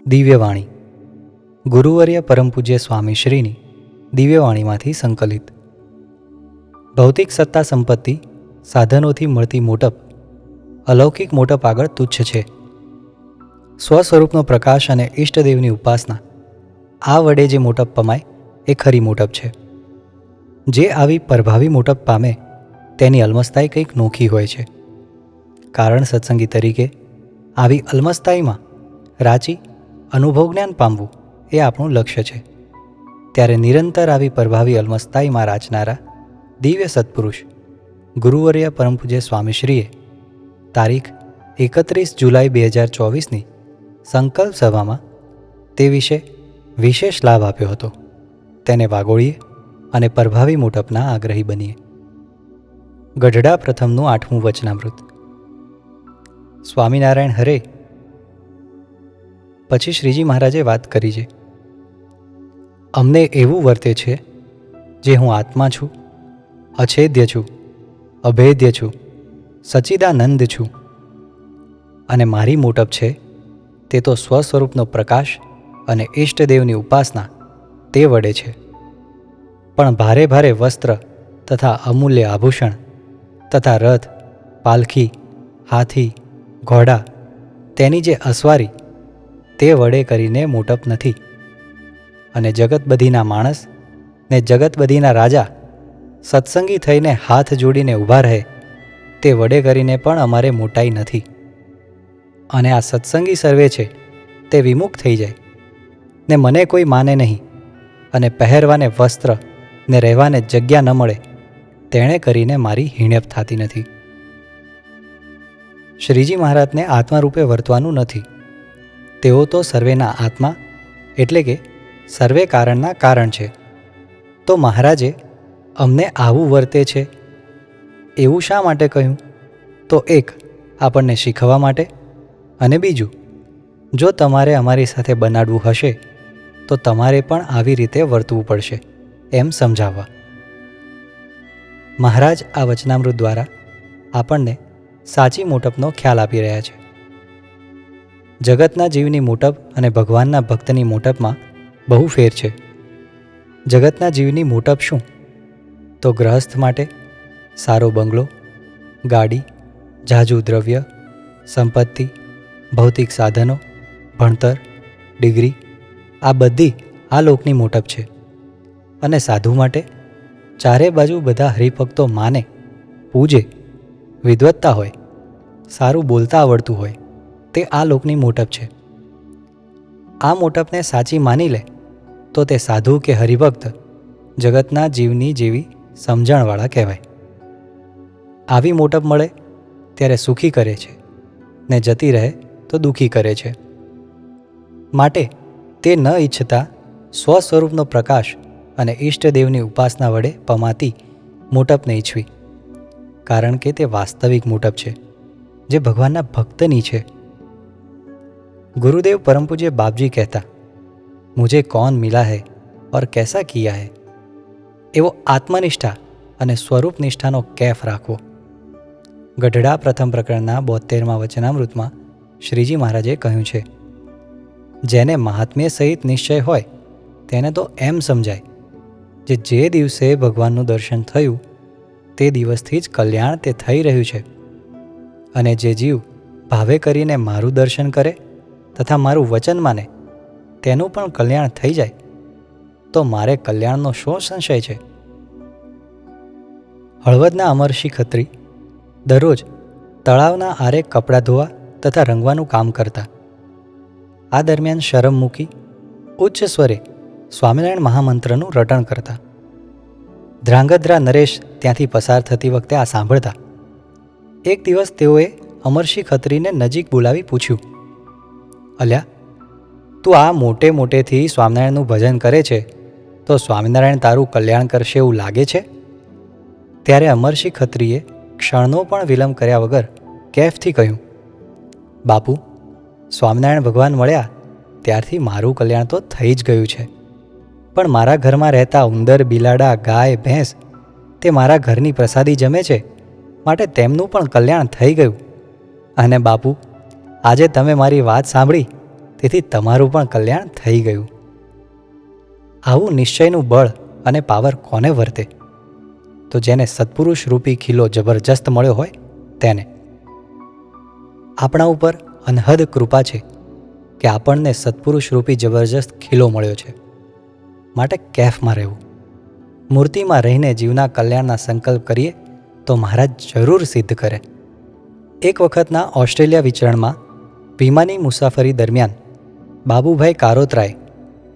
દિવ્યવાણી ગુરુવર્ય પરમ પૂજ્ય સ્વામીશ્રીની દિવ્યવાણીમાંથી સંકલિત. ભૌતિક સત્તા સંપત્તિ સાધનોથી મળતી મોટપ અલૌકિક મોટપ આગળ તુચ્છ છે. સ્વસ્વરૂપનો પ્રકાશ અને ઈષ્ટદેવની ઉપાસના આ વડે જે મોટપ પમાય એ ખરી મોટપ છે. જે આવી પરભાવી મોટપ પામે તેની અલમસ્તાઈ કંઈક નોખી હોય છે. કારણ સત્સંગી તરીકે આવી અલમસ્તાઈમાં રાચી અનુભવ જ્ઞાન પામવું એ આપણું લક્ષ્ય છે. ત્યારે નિરંતર આવી પરભાવી અલમસ્તાઈમાં રાચનારા દિવ્ય સત્પુરુષ ગુરુવર્ય પરમ પૂજ્ય સ્વામીશ્રીએ તારીખ 31 જુલાઈ 2024ની સંકલ્પ સભામાં તે વિશે વિશેષ લાભ આપ્યો હતો. તેને વાગોળીએ અને પરભાવી મોટપના આગ્રહી બનીએ. ગઢડા પ્રથમનું 8મું વચનામૃત. સ્વામિનારાયણ હરે પછી શ્રીજી મહારાજે વાત કરી છે. અમને એવું વર્તે છે જે હું આત્મા છું, અછેદ્ય છું, અભેદ્ય છું, સચ્ચિદાનંદ છું, અને મારી મોટપ છે તે તો સ્વસ્વરૂપનો પ્રકાશ અને ઈષ્ટદેવની ઉપાસના તે વડે છે. પણ ભારે ભારે વસ્ત્ર તથા અમૂલ્ય આભૂષણ તથા રથ, પાલખી, હાથી, ઘોડા તેની જે અસવારી તે વડે કરીને મોટપ નથી. અને જગત બધીના માણસ ને જગત બધીના રાજા સત્સંગી થઈને હાથ જોડીને ઊભા રહે તે વડે કરીને પણ અમારે મોટાઈ નથી. અને આ સત્સંગી સર્વે છે તે વિમુખ થઈ જાય ને મને કોઈ માને નહીં અને પહેરવાને વસ્ત્ર ને રહેવાને જગ્યા ન મળે તેણે કરીને મારી હિણપ થતી નથી. શ્રીજી મહારાજને આત્મારૂપે વર્તવાનું નથી. તેઓ તો સર્વેના આત્મા એટલે કે સર્વે કારણના કારણ છે. તો મહારાજે અમને આવું વર્તે છે એવું શા માટે કહ્યું? તો એક આપણને શીખવવા માટે, અને બીજું જો તમારે અમારી સાથે બનાડવું હશે તો તમારે પણ આવી રીતે વર્તવું પડશે એમ સમજાવવા. મહારાજ આ વચનામૃત દ્વારા આપણને સાચી મોટપનો ખ્યાલ આપી રહ્યા છે. જગતના જીવની મોટપ અને ભગવાનના ભક્તની મોટપમાં બહુ ફેર છે. જગતના જીવની મોટપ શું? તો ગ્રહસ્થ માટે સારો બંગલો, ગાડી, ઝાઝુ દ્રવ્ય, સંપત્તિ, ભૌતિક સાધનો, ભણતર, ડિગ્રી આ બધી આ લોકની મોટપ છે. અને સાધુ માટે ચારે બાજુ બધા હરિભક્તો માને, પૂજે, વિદ્વત્તા હોય, સારું બોલતા આવડતું હોય તે આ લોકની મોટપ છે. આ મોટપને સાચી માની લે તો તે સાધુ કે હરિભક્ત જગતના જીવની જેવી સમજણવાળા કહેવાય. આવી મોટપ મળે ત્યારે સુખી કરે છે ને જતી રહે તો દુઃખી કરે છે. માટે તે ન ઈચ્છતા સ્વસ્વરૂપનો પ્રકાશ અને ઈષ્ટદેવની ઉપાસના વડે પમાતી મોટપને ઈચ્છવી. કારણ કે તે વાસ્તવિક મોટપ છે જે ભગવાનના ભક્તની છે. गुरुदेव परम पूज्य बापजी कहता, मुझे कौन मिला है और कैसा किया है. એવો આત્મનિષ્ઠા અને સ્વરૂપ નિષ્ઠાનો કેફ રાખવો. ગઢડા પ્રથમ પ્રકરણના 72મા વચનામૃતમાં શ્રીજી મહારાજે કહ્યું છે, જેને મહાત્મ્ય સહિત નિશ્ચય હોય તેને તો એમ સમજાય જે દિવસે ભગવાનનું દર્શન થયું તે દિવસથી જ કલ્યાણ તે થઈ રહ્યું છે. અને જે જીવ ભાવે કરીને મારું દર્શન કરે તથા મારું વચન માને તેનું પણ કલ્યાણ થઈ જાય તો મારે કલ્યાણનો શો સંશય છે. હળવદના અમરશી ખત્રી દરરોજ તળાવના આરે કપડાં ધોવા તથા રંગવાનું કામ કરતા. આ દરમિયાન શરમ મૂકી ઉચ્ચ સ્વરે સ્વામિનારાયણ મહામંત્રનું રટણ કરતા. ધ્રાંગધ્રા નરેશ ત્યાંથી પસાર થતી વખતે આ સાંભળતા. એક દિવસ તેઓએ અમરશી ખત્રીને નજીક બોલાવી પૂછ્યું, અલ્યા, તું આ મોટેથી સ્વામિનારાયણનું ભજન કરે છે તો સ્વામિનારાયણ તારું કલ્યાણ કરશે એવું લાગે છે? ત્યારે અમરશી ખત્રીએ ક્ષણનો પણ વિલંબ કર્યા વગર કેફથી કહ્યું, બાપુ, સ્વામિનારાયણ ભગવાન મળ્યા ત્યારથી મારું કલ્યાણ તો થઈ જ ગયું છે. પણ મારા ઘરમાં રહેતા ઉંદર, બિલાડા, ગાય, ભેંસ તે મારા ઘરની પ્રસાદી જમે છે માટે તેમનું પણ કલ્યાણ થઈ ગયું. અને બાપુ, આજે તમે મારી વાત સાંભળી તેથી તમારું પણ કલ્યાણ થઈ ગયું. આવું નિશ્ચયનું બળ અને પાવર કોને વર્તે? તો જેને સત્પુરુષ રૂપી ખીલો જબરજસ્ત મળ્યો હોય તેને. આપણા ઉપર અનહદ કૃપા છે કે આપણને સત્પુરુષ રૂપી જબરજસ્ત ખીલો મળ્યો છે. માટે કેફમાં રહેવું, મૂર્તિમાં રહીને જીવના કલ્યાણના સંકલ્પ કરીએ તો મહારાજ જરૂર સિદ્ધ કરે. એક વખતના ઓસ્ટ્રેલિયા વિચરણમાં વિમાની મુસાફરી દરમિયાન બાબુભાઈ કારોત્રાએ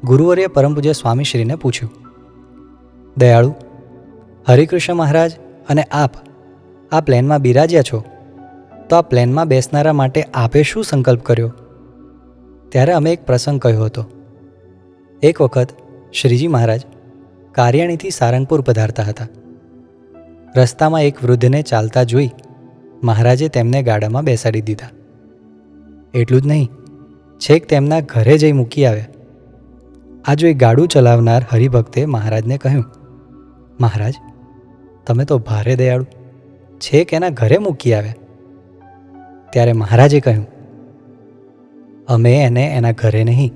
ગુરુવર્ય પરમપૂજ્ય સ્વામીશ્રીને પૂછ્યું, દયાળુ, હરિકૃષ્ણ મહારાજ અને આપ આ પ્લેનમાં બિરાજ્યા છો, તો આ પ્લેનમાં બેસનારા માટે આપે શું સંકલ્પ કર્યો? ત્યારે અમે એક પ્રસંગ કહ્યો હતો. એક વખત શ્રીજી મહારાજ કારિયાણીથી સારંગપુર પધારતા હતા. રસ્તામાં એક વૃદ્ધને ચાલતા જોઈ મહારાજે તેમને ગાડામાં બેસાડી દીધા. એટલું જ નહીં, છેક તેમના ઘરે જઈ મૂકી આવ્યા. આ જોઈ ગાડું ચલાવનાર હરિભક્તે મહારાજને કહ્યું, મહારાજ, તમે તો ભારે દયાળુ, છેક એના ઘરે મૂકી આવ્યા. ત્યારે મહારાજે કહ્યું, અમે એને એના ઘરે નહીં,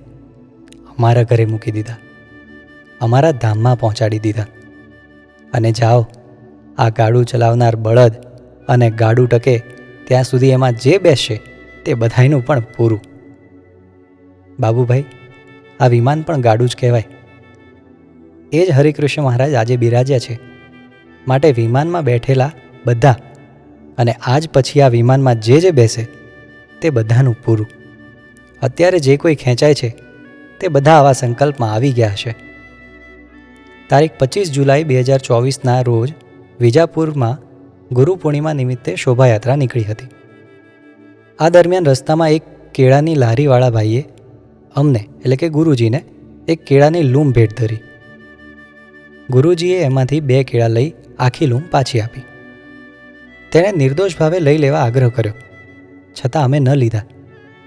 અમારા ઘરે મૂકી દીધા, અમારા ધામમાં પહોંચાડી દીધા. અને જાઓ, આ ગાડું ચલાવનાર બળદ અને ગાડું ટકે ત્યાં સુધી એમાં જે બેસશે તે બધાયનું પણ પૂરું. બાબુભાઈ, આ વિમાન પણ ગાડું જ કહેવાય. એ જ હરિકૃષ્ણ મહારાજ આજે બિરાજ્યા છે. માટે વિમાનમાં બેઠેલા બધા અને આજ પછી આ વિમાનમાં જે બેસે તે બધાનું પૂરું. અત્યારે જે કોઈ ખેંચાય છે તે બધા આવા સંકલ્પમાં આવી ગયા હશે. તારીખ 25 જુલાઈ 2024ના રોજ વિજાપુરમાં ગુરુ પૂર્ણિમા નિમિત્તે શોભાયાત્રા નીકળી હતી. આ દરમિયાન રસ્તામાં એક કેળાની લારીવાળા ભાઈએ અમને એટલે કે ગુરુજીને એક કેળાની લૂમ ભેટ ધરી. ગુરુજીએ એમાંથી 2 કેળા લઈ આખી લૂમ પાછી આપી. તેણે નિર્દોષ ભાવે લઈ લેવા આગ્રહ કર્યો, છતાં અમે ન લીધા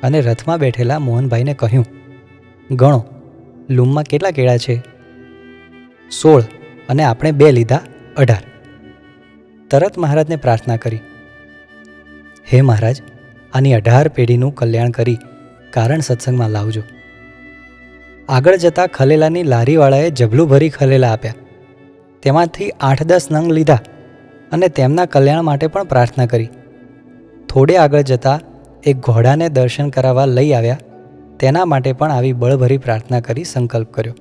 અને રથમાં બેઠેલા મોહનભાઈને કહ્યું, ગણો, લૂમમાં કેટલા કેળા છે? 16 અને આપણે 2 લીધા, 18. તરત મહારાજને પ્રાર્થના કરી, હે મહારાજ, આની 18 પેઢીનું કલ્યાણ કરી કારણ સત્સંગમાં લાવજો. આગળ જતાં ખલેલાની લારીવાળાએ જબલું ભરી ખલેલા આપ્યા. તેમાંથી 8-10 નંગ લીધા અને તેમના કલ્યાણ માટે પણ પ્રાર્થના કરી. થોડે આગળ જતાં એક ઘોડાને દર્શન કરાવવા લઈ આવ્યા. તેના માટે પણ આવી બળભરી પ્રાર્થના કરી સંકલ્પ કર્યો.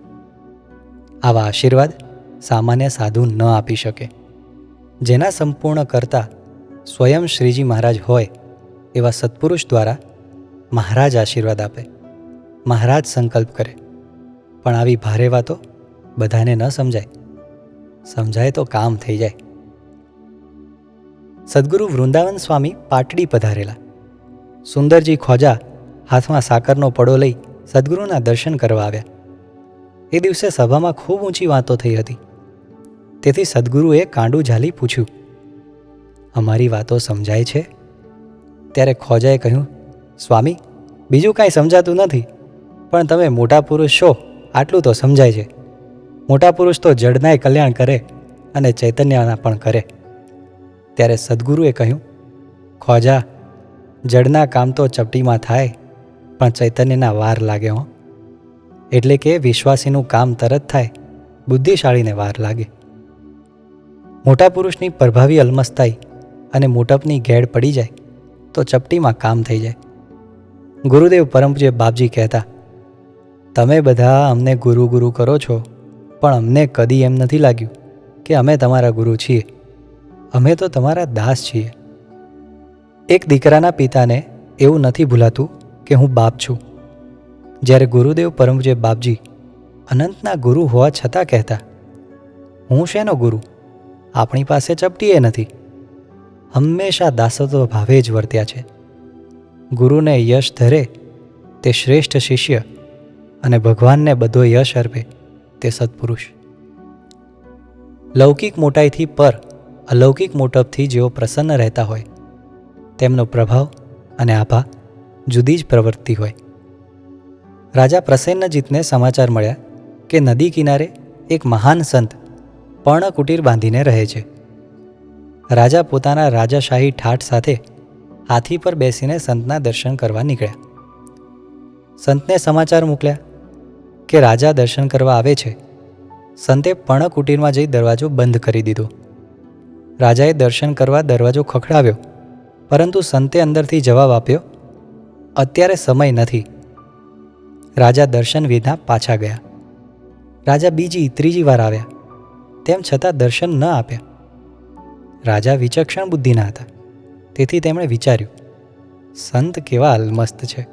આવા આશીર્વાદ સામાન્ય સાધુ ન આપી શકે. જેના સંપૂર્ણ કરતા સ્વયં શ્રીજી મહારાજ હોય એવા સત્પુરુષ દ્વારા મહારાજ આશીર્વાદ આપે, મહારાજ સંકલ્પ કરે. પણ આવી ભારે વાતો બધાને ન સમજાય. સમજાય તો કામ થઈ જાય. સદગુરુ વૃંદાવન સ્વામી પાટડી પધારેલા. સુંદરજી ખોજા હાથમાં સાકરનો પડો લઈ સદગુરુના દર્શન કરવા આવ્યા. એ દિવસે સભામાં ખૂબ ઊંચી વાતો થઈ હતી. તેથી સદગુરુએ કાંડું ઝાલી પૂછ્યું, અમારી વાતો સમજાય છે? ત્યારે ખોજાએ કહ્યું, સ્વામી, બીજું કાંઈ સમજાતું નથી, પણ તમે મોટા પુરુષ છો આટલું તો સમજાય છે. મોટા પુરુષ તો જડનાય કલ્યાણ કરે અને ચૈતન્યના પણ કરે. ત્યારે સદગુરુએ કહ્યું, ખોજા, જડના કામ તો ચપટીમાં થાય, પણ ચૈતન્યના વાર લાગે હો. એટલે કે વિશ્વાસીનું કામ તરત થાય, બુદ્ધિશાળીને વાર લાગે. મોટા પુરુષની પ્રભાવી અલમસ્તાઈ અને મોટપની ઘેડ પડી જાય તો ચપટીમાં કામ થઈ જાય. ગુરુદેવ પરમપૂજ્ય બાપજી કહેતા, તમે બધા અમને ગુરુ ગુરુ કરો છો, પણ અમને કદી એમ નથી લાગ્યું કે અમે તમારા ગુરુ છીએ. અમે તો તમારા દાસ છીએ. એક દીકરાના પિતાને એવું નથી ભૂલાતું કે હું બાપ છું. જ્યારે ગુરુદેવ પરમપૂજ્ય બાપજી અનંતના ગુરુ હોવા છતાં કહેતા, હું શેનો ગુરુ? આપણી પાસે ચપટીએ નથી. હંમેશા દાસત્વ ભાવે જ વર્ત્યા છે. ગુરુને યશ ધરે તે શ્રેષ્ઠ શિષ્ય અને ભગવાનને બધો યશ અર્પે તે સત્પુરુષ. લૌકિક મોટાઈથી પર અલૌકિક મોટપથી જેઓ પ્રસન્ન રહેતા હોય તેમનો પ્રભાવ અને આભા જુદી જ પ્રવૃત્તિ હોય. રાજા પ્રસેન્નજીતને સમાચાર મળ્યા કે નદી કિનારે એક મહાન સંત પર્ણકુટીર બાંધીને રહે છે. રાજા પોતાના રાજાશાહી ઠાઠ સાથે હાથી પર બેસીને સંતના દર્શન કરવા નીકળ્યા. સંતને સમાચાર મોકલ્યા કે રાજા દર્શન કરવા આવે છે. સંતે પર્ણકુટીરમાં જઈ દરવાજો બંધ કરી દીધો. રાજાએ દર્શન કરવા દરવાજો ખખડાવ્યો, પરંતુ સંતે અંદરથી જવાબ આપ્યો, અત્યારે સમય નથી. રાજા દર્શન વિના પાછા ગયા. રાજા બીજી ત્રીજી વાર આવ્યા, તેમ છતાં દર્શન ન આપ્યા. રાજા વિચક્ષણ બુદ્ધિના હતા, તેથી તેમણે વિચાર્યું, સંત કેવા અલમસ્ત છે.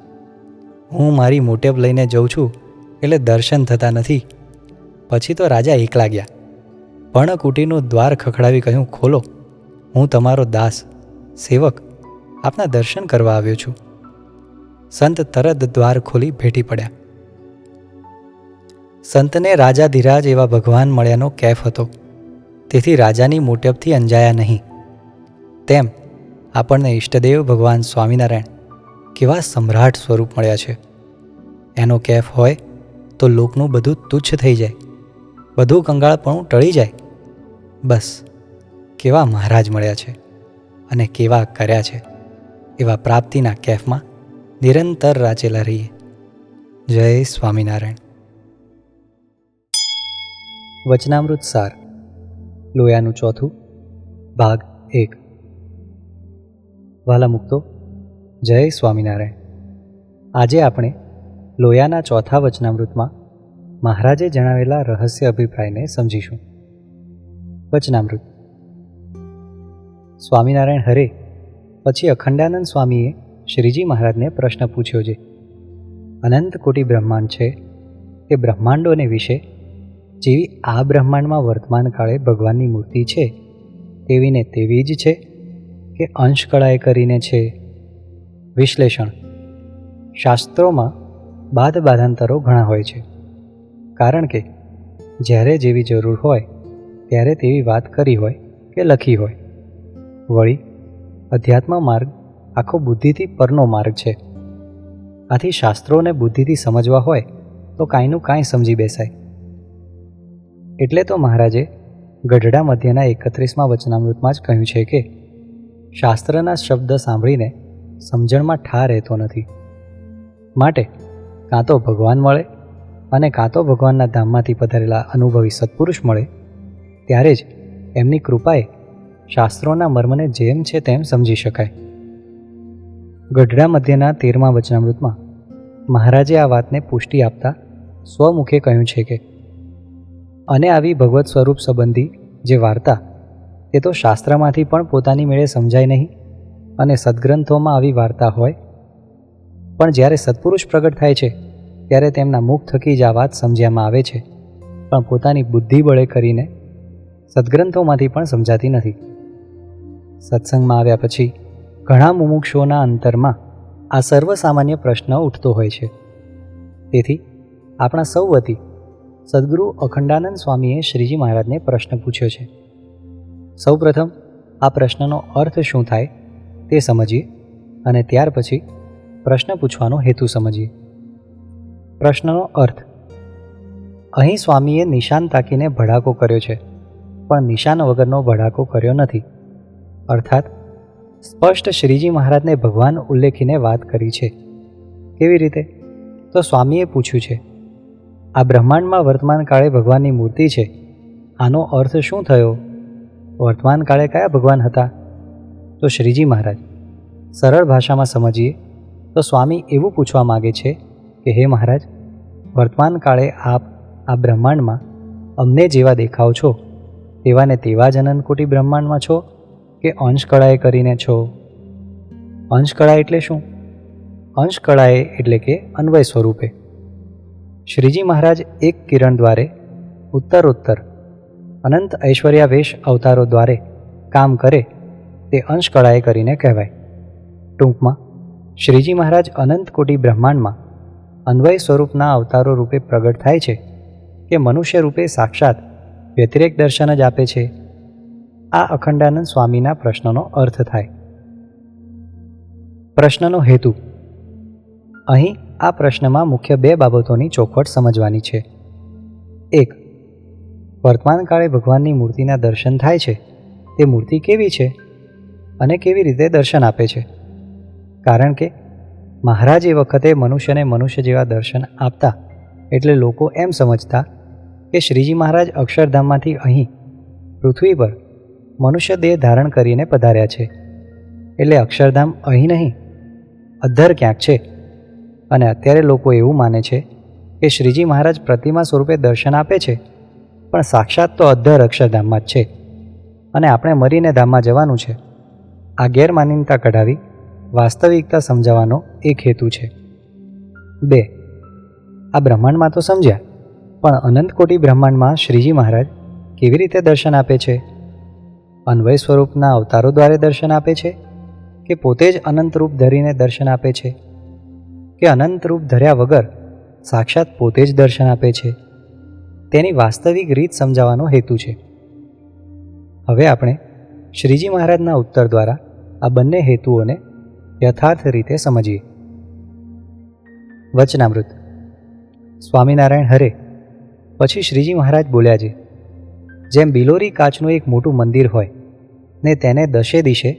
હું મારી મોટેબ લઈને જઉં છું એટલે દર્શન થતા નથી. પછી તો રાજા એકલા ગયા. પર્ણકુટીરનું દ્વાર ખખડાવી કહ્યું, ખોલો, હું તમારો દાસ સેવક આપના દર્શન કરવા આવ્યો છું. સંત તરત દ્વાર ખોલી ભેટી પડ્યા. સંતને રાજાધિરાજ એવા ભગવાન મળ્યાનો કેફ હતો, તેથી રાજાની મોટેબથી અંજાયા નહીં. તેમ આપણને ઈષ્ટદેવ ભગવાન સ્વામિનારાયણ કેવા સમ્રાટ સ્વરૂપ મળ્યા છે. એનો કેફ હોય તો લોકનું બધું તુચ્છ થઈ જાય, બધું કંગાળપણું ટળી જાય. બસ કેવા મહારાજ મળ્યા છે અને કેવા કર્યા છે, એવા પ્રાપ્તિના કેફમાં નિરંતર રાચેલા રહીએ. જય સ્વામિનારાયણ. વચનામૃત સાર, લોયાનું ચોથું, ભાગ 1. વાલા મુક્તો, જય સ્વામિનારાયણ. આજે આપણે લોયાના ચોથા વચનામૃતમાં મહારાજે જણાવેલા રહસ્ય અભિપ્રાયને સમજીશું. વચનામૃત. સ્વામિનારાયણ હરે પછી અખંડાનંદ સ્વામીએ શ્રીજી મહારાજને પ્રશ્ન પૂછ્યો છે, અનંત કોટી બ્રહ્માંડ છે, તે બ્રહ્માંડોને વિશે જેવી આ બ્રહ્માંડમાં વર્તમાન કાળે ભગવાનની મૂર્તિ છે તેવી ને તેવી જ છે કે અંશ કળાએ કરીને છે? વિશ્લેષણ. શાસ્ત્રોમાં બાદ બાધાંતરો ઘણા હોય છે, કારણ કે જ્યારે જેવી જરૂર હોય ત્યારે તેવી વાત કરી હોય કે લખી હોય. વળી અધ્યાત્મ માર્ગ આખો બુદ્ધિથી પરનો માર્ગ છે. આથી શાસ્ત્રોને બુદ્ધિથી સમજવા હોય તો કાંઈનું કાંઈ સમજી બેસાય. એટલે તો મહારાજે ગઢડા મધ્યના 31મા વચનામૃતમાં જ કહ્યું છે કે શાસ્ત્રના શબ્દ સાંભળીને સમજણમાં ઠાર રહેતો નથી. માટે કાં તો ભગવાન મળે અને કાં તો ભગવાનના ધામમાંથી પધારેલા અનુભવી સત્પુરુષ મળે, ત્યારે જ એમની કૃપાએ શાસ્ત્રોના મર્મને જેમ છે તેમ સમજી શકાય. ગઢડા મધ્યના 13મા વચનામૃતમાં મહારાજે આ વાતને પુષ્ટિ આપતા સ્વમુખે કહ્યું છે કે અને આવી ભગવત સ્વરૂપ સંબંધી જે વાર્તા તે તો શાસ્ત્રમાંથી પણ પોતાની મેળે સમજાય નહીં, અને સદગ્રંથોમાં આવી વાર્તા હોય પણ જ્યારે સત્પુરુષ પ્રગટ થાય છે ત્યારે તેમના મુખ થકી જ આ વાત સમજ્યામાં આવે છે, પણ પોતાની બુદ્ધિ બળે કરીને સદગ્રંથોમાંથી પણ સમજાતી નથી. સત્સંગમાં આવ્યા પછી ઘણા મુમુક્ષુઓના અંતરમાં આ સર્વસામાન્ય પ્રશ્ન ઉઠતો હોય છે. તેથી આપણા સૌ વતી સદગુરુ અખંડાનંદ સ્વામીએ શ્રીજી મહારાજને પ્રશ્ન પૂછ્યો છે. સૌપ્રથમ આ પ્રશ્નનો અર્થ શું થાય તે સમજીએ અને ત્યાર પછી પ્રશ્ન પૂછવાનો હેતુ સમજીએ. પ્રશ્નનો અર્થ. અહીં સ્વામીએ નિશાન તાકીને ભડાકો કર્યો છે, પણ નિશાન વગરનો ભડાકો કર્યો નથી. અર્થાત સ્પષ્ટ શ્રીજી મહારાજને ભગવાન ઉલ્લેખીને વાત કરી છે. કેવી રીતે? તો સ્વામીએ પૂછ્યું છે, આ બ્રહ્માંડમાં વર્તમાન કાળે ભગવાનની મૂર્તિ છે, આનો અર્થ શું થયો? વર્તમાન કાળે કયા ભગવાન હતા? તો શ્રીજી મહારાજ. સરળ ભાષામાં સમજીએ તો સ્વામી એવું પૂછવા માગે છે કે હે મહારાજ, વર્તમાન કાળે આપ આ બ્રહ્માંડમાં અમને જેવા દેખાવ છો તેવા ને તેવા જ અનંતકોટી બ્રહ્માંડમાં છો કે અંશ કળાએ કરીને છો? અંશ કળા એટલે શું? અંશ કળાએ એટલે કે અન્વય સ્વરૂપે. શ્રીજી મહારાજ એક કિરણ દ્વારે ઉત્તરોત્તર અનંત ઐશ્વર્યાવેશ અવતારો દ્વારે કામ કરે તે અંશ કળાએ કરીને કહેવાય. ટૂંકમાં શ્રીજી મહારાજ અનંત કોટી બ્રહ્માંડમાં અન્વય સ્વરૂપના અવતારો રૂપે પ્રગટ થાય છે કે મનુષ્ય રૂપે સાક્ષાત વ્યતિરેક દર્શન જ આપે છે? આ અખંડાનંદ સ્વામીના પ્રશ્નનો અર્થ થાય. પ્રશ્નનો હેતુ. અહીં આ પ્રશ્નમાં મુખ્ય બે બાબતોની ચોખવટ સમજવાની છે. 1. વર્તમાન કાળે ભગવાનની મૂર્તિના દર્શન થાય છે તે મૂર્તિ કેવી છે અને કેવી રીતે દર્શન આપે છે? કારણ કે મહારાજ એ વખતે મનુષ્યને મનુષ્ય જેવા દર્શન આપતા એટલે લોકો એમ સમજતા કે શ્રીજી મહારાજ અક્ષરધામમાંથી અહીં પૃથ્વી પર મનુષ્ય દેહ ધારણ કરીને પધાર્યા છે, એટલે અક્ષરધામ અહીં નહીં અધ્ધર ક્યાંક છે. અને અત્યારે લોકો એવું માને છે કે શ્રીજી મહારાજ પ્રતિમા સ્વરૂપે દર્શન આપે છે, પણ સાક્ષાત તો અધ્ધર અક્ષરધામમાં જ છે અને આપણે મરીને ધામમાં જવાનું છે. આ ગેરમાન્યતા કઢાવી વાસ્તવિકતા સમજાવવાનો એક હેતુ છે. 2. આ બ્રહ્માંડમાં તો સમજ્યા, પણ અનંતકોટી બ્રહ્માંડમાં શ્રીજી મહારાજ કેવી રીતે દર્શન આપે છે? અન્વય સ્વરૂપના અવતારો દ્વારા દર્શન આપે છે કે પોતે જ અનંત રૂપ ધરીને દર્શન આપે છે કે અનંત રૂપ ધર્યા વગર સાક્ષાત પોતે જ દર્શન આપે છે? તેની વાસ્તવિક રીત સમજાવવાનો હેતુ છે. હવે આપણે શ્રીજી મહારાજના ઉત્તર દ્વારા આ બંને હેતુઓને યથાર્થ રીતે સમજીએ. વચનામૃત. સ્વામિનારાયણ હરે. પછી શ્રીજી મહારાજ બોલ્યા છે, જેમ બિલોરી કાચનું એક મોટું મંદિર હોય ને તેને દશે દિશે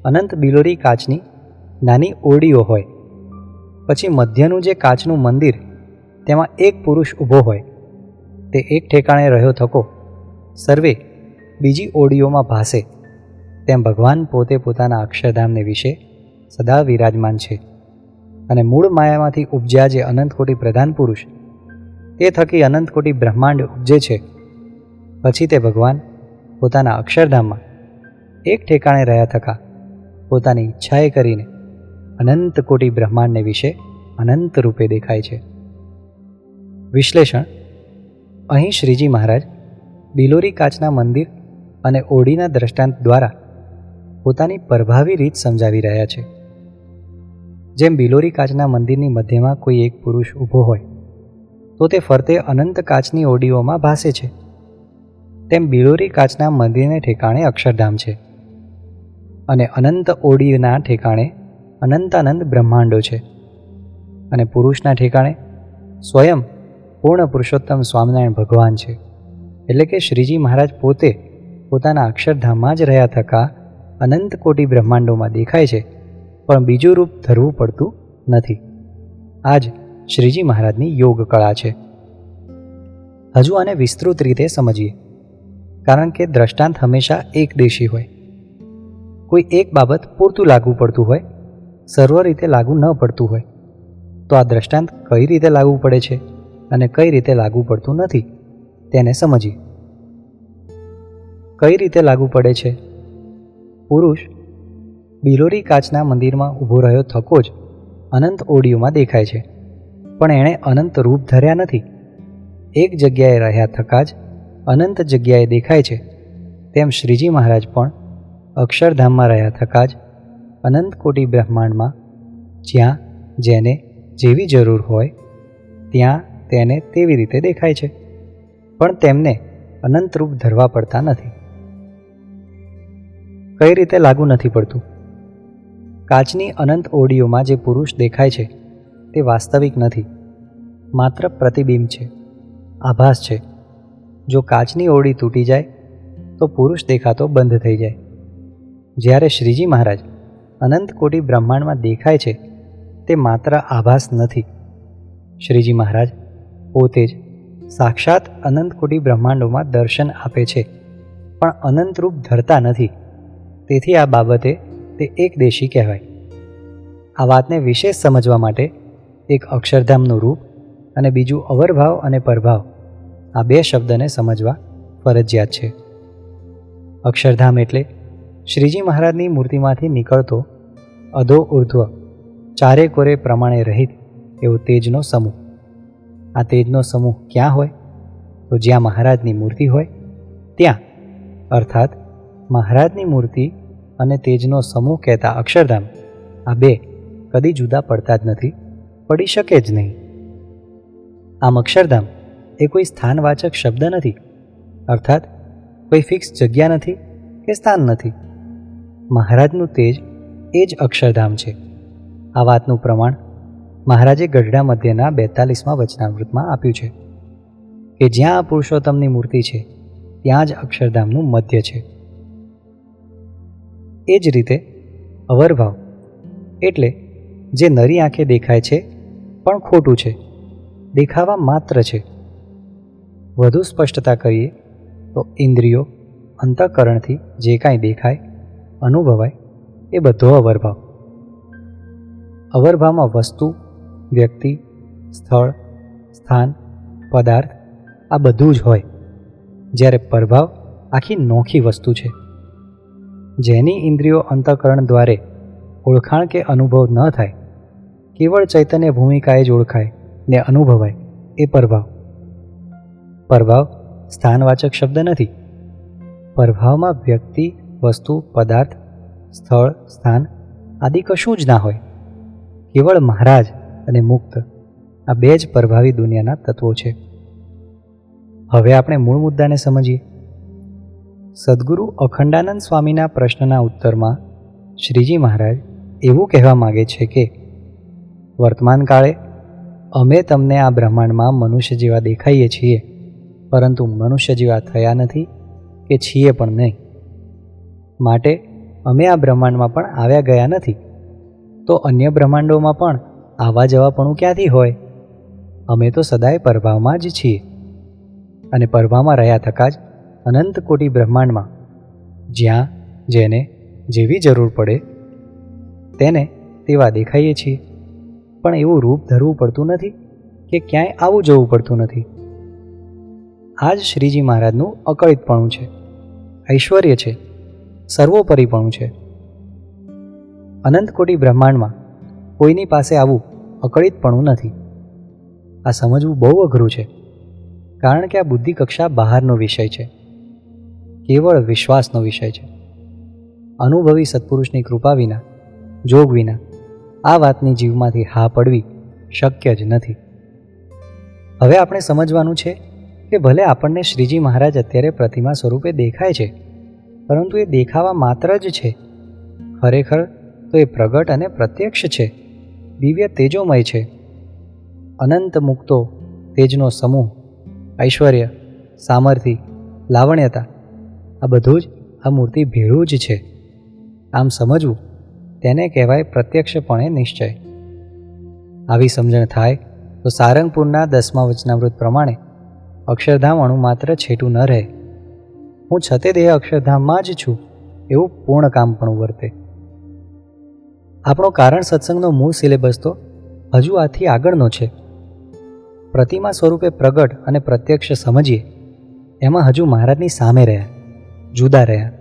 અનંત બિલોરી કાચની નાની ઓરડીઓ હોય, પછી મધ્યનું જે કાચનું મંદિર તેમાં એક પુરુષ ઊભો હોય, તે એક ઠેકાણે રહ્યો થકો સર્વે બીજી ઓરડીઓમાં ભાસે, તેમ ભગવાન પોતે પોતાના અક્ષરધામને વિશે સદા વિરાજમાન છે. અને મૂળ માયામાંથી ઉપજ્યા જે અનંતકોટી પ્રધાન પુરુષ તે થકી અનંતકોટી બ્રહ્માંડ ઉપજે છે. પછી તે ભગવાન પોતાના અક્ષરધામમાં એક ઠેકાણે રહ્યા થકા પોતાની ઈચ્છાએ કરીને અનંત કોટી બ્રહ્માંડને વિશે અનંત રૂપે દેખાય છે. વિશ્લેષણ. અહીં શ્રીજી મહારાજ બિલોરી કાચના મંદિર અને ઓરડીના દ્રષ્ટાંત દ્વારા પોતાની પ્રભાવી રીત સમજાવી રહ્યા છે. જેમ બિલોરી કાચના મંદિરની મધ્યમાં કોઈ એક પુરુષ ઊભો હોય તો તે ફરતે અનંત કાચની ઓરડીઓમાં ભાસે છે, તેમ બિલોરી કાચના મંદિરને ઠેકાણે અક્ષરધામ છે અને અનંત ઓરડીના ઠેકાણે અનંતાનંદ બ્રહ્માંડો છે અને પુરુષના ઠેકાણે સ્વયં પૂર્ણ પુરુષોત્તમ સ્વામિનારાયણ ભગવાન છે. એટલે કે શ્રીજી મહારાજ પોતે પોતાના અક્ષરધામમાં જ રહ્યા થકા અનંત કોટી બ્રહ્માંડોમાં દેખાય છે, પણ બીજું રૂપ ધરવું પડતું નથી. આ જ શ્રીજી મહારાજની યોગ કળા છે. હજુ આને વિસ્તૃત રીતે સમજીએ, કારણ કે દ્રષ્ટાંત હંમેશા એકદેશી હોય. કોઈ એક બાબત પૂરતું લાગુ પડતું હોય, સર્વ રીતે લાગુ ન પડતું હોય, તો આ દ્રષ્ટાંત કઈ રીતે લાગુ પડે છે અને કઈ રીતે લાગુ પડતું નથી તેને સમજીએ. કઈ રીતે લાગુ પડે છે? પુરુષ બિલોરી કાચના મંદિરમાં ઊભો રહ્યો થકો જ અનંત ઓરડીઓમાં દેખાય છે, પણ એણે અનંત રૂપ ધર્યા નથી. એક જગ્યાએ રહ્યા થકા જ અનંત જગ્યાએ દેખાય છે, તેમ શ્રીજી મહારાજ પણ અક્ષરધામમાં રહ્યા થકા જ અનંત કોટી બ્રહ્માંડમાં જ્યાં જેને જેવી જરૂર હોય ત્યાં તેને તેવી રીતે દેખાય છે, પણ તેમને અનંત રૂપ ધરવા પડતા નથી. કઈ રીતે લાગુ નથી પડતું? કાચની અનંત ઓરડીઓમાં જે પુરુષ દેખાય છે તે વાસ્તવિક નથી, માત્ર પ્રતિબિંબ છે, આભાસ છે. જો કાચની ઓરડી તૂટી જાય તો પુરુષ દેખાતો બંધ થઈ જાય. જ્યારે શ્રીજી મહારાજ અનંત કોટી બ્રહ્માંડમાં દેખાય છે તે માત્ર આભાસ નથી. શ્રીજી મહારાજ પોતે જ સાક્ષાત અનંત કોટી બ્રહ્માંડોમાં દર્શન આપે છે, પણ અનંત રૂપ ધરતા નથી. તેથી આ બાબતે તે એકદેશી કહેવાય. આ વાતને વિશેષ સમજવા માટે એક અક્ષરધામનું રૂપ અને બીજું અવરભાવ અને પરભાવ, આ બે શબ્દને સમજવા ફરજિયાત છે. અક્ષરધામ એટલે શ્રીજી મહારાજની મૂર્તિમાંથી નીકળતો અધો ઉર્ધ્વ ચારે કોરે પ્રમાણે રહિત એવો તેજનો સમૂહ. આ તેજનો સમૂહ ક્યાં હોય? તો જ્યાં મહારાજની મૂર્તિ હોય ત્યાં, અર્થાત મહારાજની મૂર્તિ અને તેજનો સમૂહ કહેતા અક્ષરધામ, આ બે કદી જુદા પડતા જ નથી, પડી શકે જ નહીં. આમ અક્ષરધામ એ કોઈ સ્થાનવાચક શબ્દ નથી, અર્થાત કોઈ ફિક્સ જગ્યા નથી કે સ્થાન નથી. મહારાજનું તેજ એ જ અક્ષરધામ છે. આ વાતનું પ્રમાણ મહારાજે ગઢડા મધ્યના 42મા વચનામૃતમાં આપ્યું છે કે જ્યાં આ પુરુષોત્તમની મૂર્તિ છે ત્યાં જ અક્ષરધામનું મધ્ય છે. એ જ રીતે અવરભાવ એટલે જે નરી આંખે દેખાય છે પણ ખોટું છે, દેખાવા માત્ર છે. વધુ સ્પષ્ટતા કરીએ તો ઇન્દ્રિયો અંતઃકરણથી જે કાંઈ દેખાય, અનુભવાય એ બધો અવરભાવ. અવરભાવમાં વસ્તુ, વ્યક્તિ, સ્થળ, સ્થાન, પદાર્થ આ બધું જ હોય, જ્યારે પરભાવ આખી નોખી વસ્તુ છે. જેની ઇન્દ્રિયો અંતઃકરણ દ્વારે ઓળખાણ કે અનુભવ ન થાય, કેવળ ચૈતન્ય ભૂમિકાએ જ ઓળખાય ને અનુભવાય એ પરભાવ. પરભાવ સ્થાનવાચક શબ્દ નથી. પરભાવમાં વ્યક્તિ, વસ્તુ, પદાર્થ, સ્થળ, સ્થાન આદિ કશું જ ના હોય. કેવળ મહારાજ અને મુક્ત આ બે જ પરભાવી દુનિયાના તત્વો છે. હવે આપણે મૂળ મુદ્દાને સમજીએ. સદ્ગુરુ અખંડાનંદ સ્વામીના પ્રશ્નના ઉત્તરમાં શ્રીજી મહારાજ એવું કહેવા માગે છે કે વર્તમાન કાળે અમે તમને આ બ્રહ્માંડમાં મનુષ્ય જેવા દેખાઈએ છીએ, પરંતુ મનુષ્ય જેવા થયા નથી કે છીએ પણ નહીં. માટે અમે આ બ્રહ્માંડમાં પણ આવ્યા ગયા નથી, તો અન્ય બ્રહ્માંડોમાં પણ આવવા જવાપણું ક્યાંથી હોય? અમે તો સદાય પરભાવમાં જ છીએ, અને પરભાવમાં રહ્યા થતાં જ અનંત કોટી બ્રહ્માંડમાં જ્યાં જેને જેવી જરૂર પડે તેને તેવા દેખાઈએ છીએ. પણ એવું રૂપ ધરવું પડતું નથી કે ક્યાંય આવું જવું પડતું નથી. આ જ શ્રીજી મહારાજનું અકળિતપણું છે, ઐશ્વર્ય છે, સર્વોપરીપણું છે. અનંત કોટી બ્રહ્માંડમાં કોઈની પાસે આવું અકળિતપણું નથી. આ સમજવું બહુ અઘરું છે, કારણ કે આ બુદ્ધિ કક્ષા બહારનો વિષય છે, કેવળ વિશ્વાસનો વિષય છે. અનુભવી સત્પુરુષની કૃપા વિના, જોગ વિના આ વાતની જીવમાંથી હા પડવી શક્ય જ નથી. હવે આપણે સમજવાનું છે કે ભલે આપણને શ્રીજી મહારાજ અત્યારે પ્રતિમા સ્વરૂપે દેખાય છે, પરંતુ એ દેખાવા માત્ર જ છે. ખરેખર તો એ પ્રગટ અને પ્રત્યક્ષ છે, દિવ્ય તેજોમય છે. અનંત મુક્તો તેજનો સમૂહ, ઐશ્વર્ય, સામર્થ્ય, લાવણ્યતા આ બધું જ આ મૂર્તિ ભેળું જ છે. આમ સમજવું તેને કહેવાય પ્રત્યક્ષપણે નિશ્ચય. આવી સમજણ થાય તો સારંગપુરના 10મા વચનામૃત પ્રમાણે અક્ષરધામ અણુ માત્ર છેટું ન રહે. હું છતે દેહ અક્ષરધામમાં જ છું એવું પૂર્ણ કામ પણ વર્તે. આપણો કારણ સત્સંગનો મૂળ સિલેબસ તો હજુ આથી આગળનો છે. પ્રતિમા સ્વરૂપે પ્રગટ અને પ્રત્યક્ષ સમજીએ એમાં હજુ મહારાજની સામે રહ્યા, જુદા રહ્યા.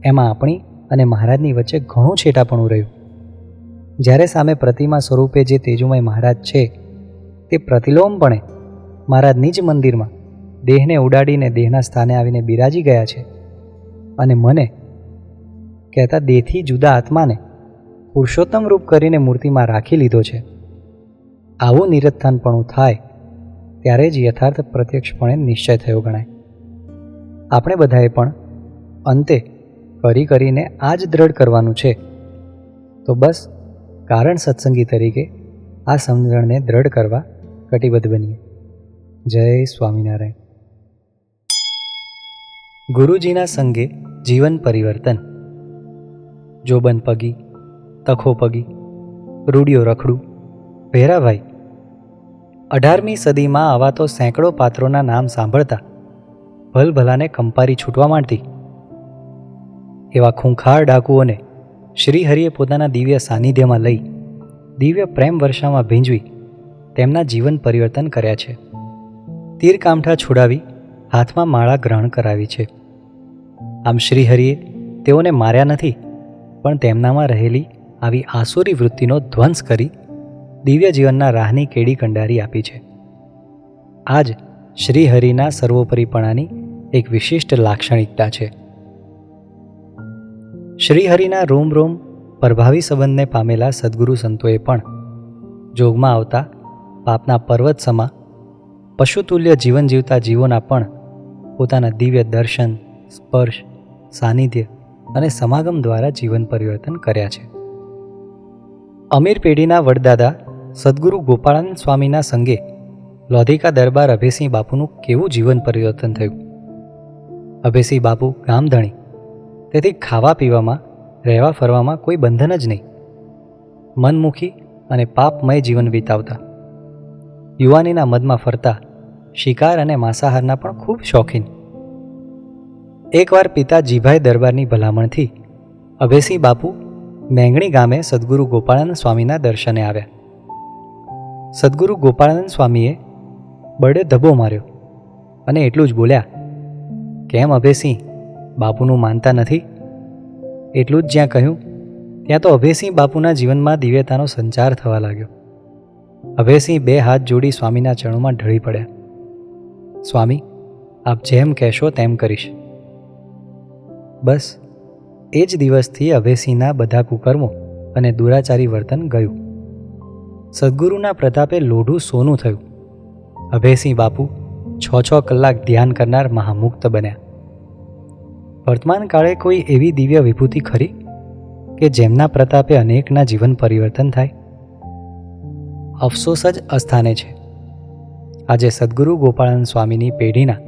એમાં આપણી અને મહારાજની વચ્ચે ઘણું છેટાપણું રહ્યું. જ્યારે સામે પ્રતિમા સ્વરૂપે જે તેજોમય મહારાજ છે તે પ્રતિલોમપણે મહારાજની જ મંદિરમાં દેહને ઉડાડીને દેહના સ્થાને આવીને બિરાજી ગયા છે, અને મને કહેતા દેહથી જુદા આત્માને પુરુષોત્તમ રૂપ કરીને મૂર્તિમાં રાખી લીધો છે. આવું નિરથાનપણું થાય ત્યારે જ યથાર્થ પ્રત્યક્ષપણે નિશ્ચય થયો ગણાય. આપણે બધાએ પણ અંતે કરીને આ જ દ્રઢ કરવાનું છે. તો બસ કારણ સત્સંગી તરીકે આ સમજણને દ્રઢ કરવા કટિબદ્ધ બનીએ. જય સ્વામિનારાયણ. ગુરુજીના સંગે જીવન પરિવર્તન. જોબન પગી, તખો પગી, રૂડિયો રખડું, ભેરાભાઈ. 18મી સદીમાં આવા તો સેંકડો પાત્રોના નામ સાંભળતા ભલભલાને કંપારી છૂટવા માંડતી. એવા ખૂંખાર ડાકુઓને શ્રીહરિએ પોતાના દિવ્ય સાનિધ્યમાં લઈ દિવ્ય પ્રેમ વર્ષામાં ભીંજવી તેમના જીવન પરિવર્તન કર્યા છે. તીર કામઠા છોડાવી હાથમાં માળા ગ્રહણ કરાવી છે. આમ શ્રીહરિએ તેઓને માર્યા નથી, પણ તેમનામાં રહેલી આવી આસુરી વૃત્તિનો ધ્વંસ કરી દિવ્ય જીવનના રાહની કેડી કંડારી આપી છે. આ જ શ્રીહરિના સર્વોપરીપણાની એક વિશિષ્ટ લાક્ષણિકતા છે. શ્રીહરિના રોમ રોમ પ્રભાવી સંબંધને પામેલા સદ્ગુરુ સંતોએ પણ જોગમાં આવતા પાપના પર્વત સમા પશુતુલ્ય જીવન જીવતા જીવોના પણ પોતાના દિવ્ય દર્શન, સ્પર્શ, સાનિધ્ય અને સમાગમ દ્વારા જીવન પરિવર્તન કર્યા છે. અમીર પેઢીના વડદાદા સદ્ગુરુ ગોપાળાનંદ સ્વામીના સંગે લોધિકા દરબાર અભેસિંહ બાપુનું કેવું જીવન પરિવર્તન થયું. અભેસિંહ બાપુ ગામધણી, તેથી ખાવા પીવામાં, રહેવા ફરવામાં કોઈ બંધન જ નહીં. મનમુખી અને પાપમય જીવન વિતાવતા. યુવાનીના મદમાં ફરતા, શિકાર અને માંસાહારના પણ ખૂબ શોખીન. એકવાર પિતા જીભાઈ દરબારની ભલામણથી અભેસિંહ બાપુ મેંગણી ગામે સદ્ગુરુ ગોપાળાનંદ સ્વામીના દર્શને આવ્યા. સદ્ગુરુ ગોપાળાનંદ સ્વામીએ બળે ધબ્બો માર્યો અને એટલું જ બોલ્યા, કેમ અભેસિંહ, બાપુનું માનતા નથી? એટલું જ જ્યાં કહ્યું ત્યાં તો અભેસિંહ બાપુના જીવનમાં દિવ્યતાનો સંચાર થવા લાગ્યો. અભેસિંહ 2 હાથ જોડી સ્વામીના ચરણોમાં ઢળી પડ્યા. સ્વામી, આપ જેમ કહેશો તેમ કરીશ. બસ એ જ દિવસથી અભેસિંહના બધા કુકર્મો અને દુરાચારી વર્તન ગયું. સદ્ગુરુના પ્રતાપે લોઢું સોનું થયું. અભેસિંહ બાપુ 6 કલાક ધ્યાન કરનાર મહામુક્ત બન્યા. વર્તમાન કાળે કોઈ એવી દિવ્ય વિભૂતિ ખરી કે જેમના પ્રતાપે અનેકના જીવન પરિવર્તન થાય? અફસોસ જ અસ્થાને છે. આજે સદ્ગુરુ ગોપાળાનંદ સ્વામીની પેઢીના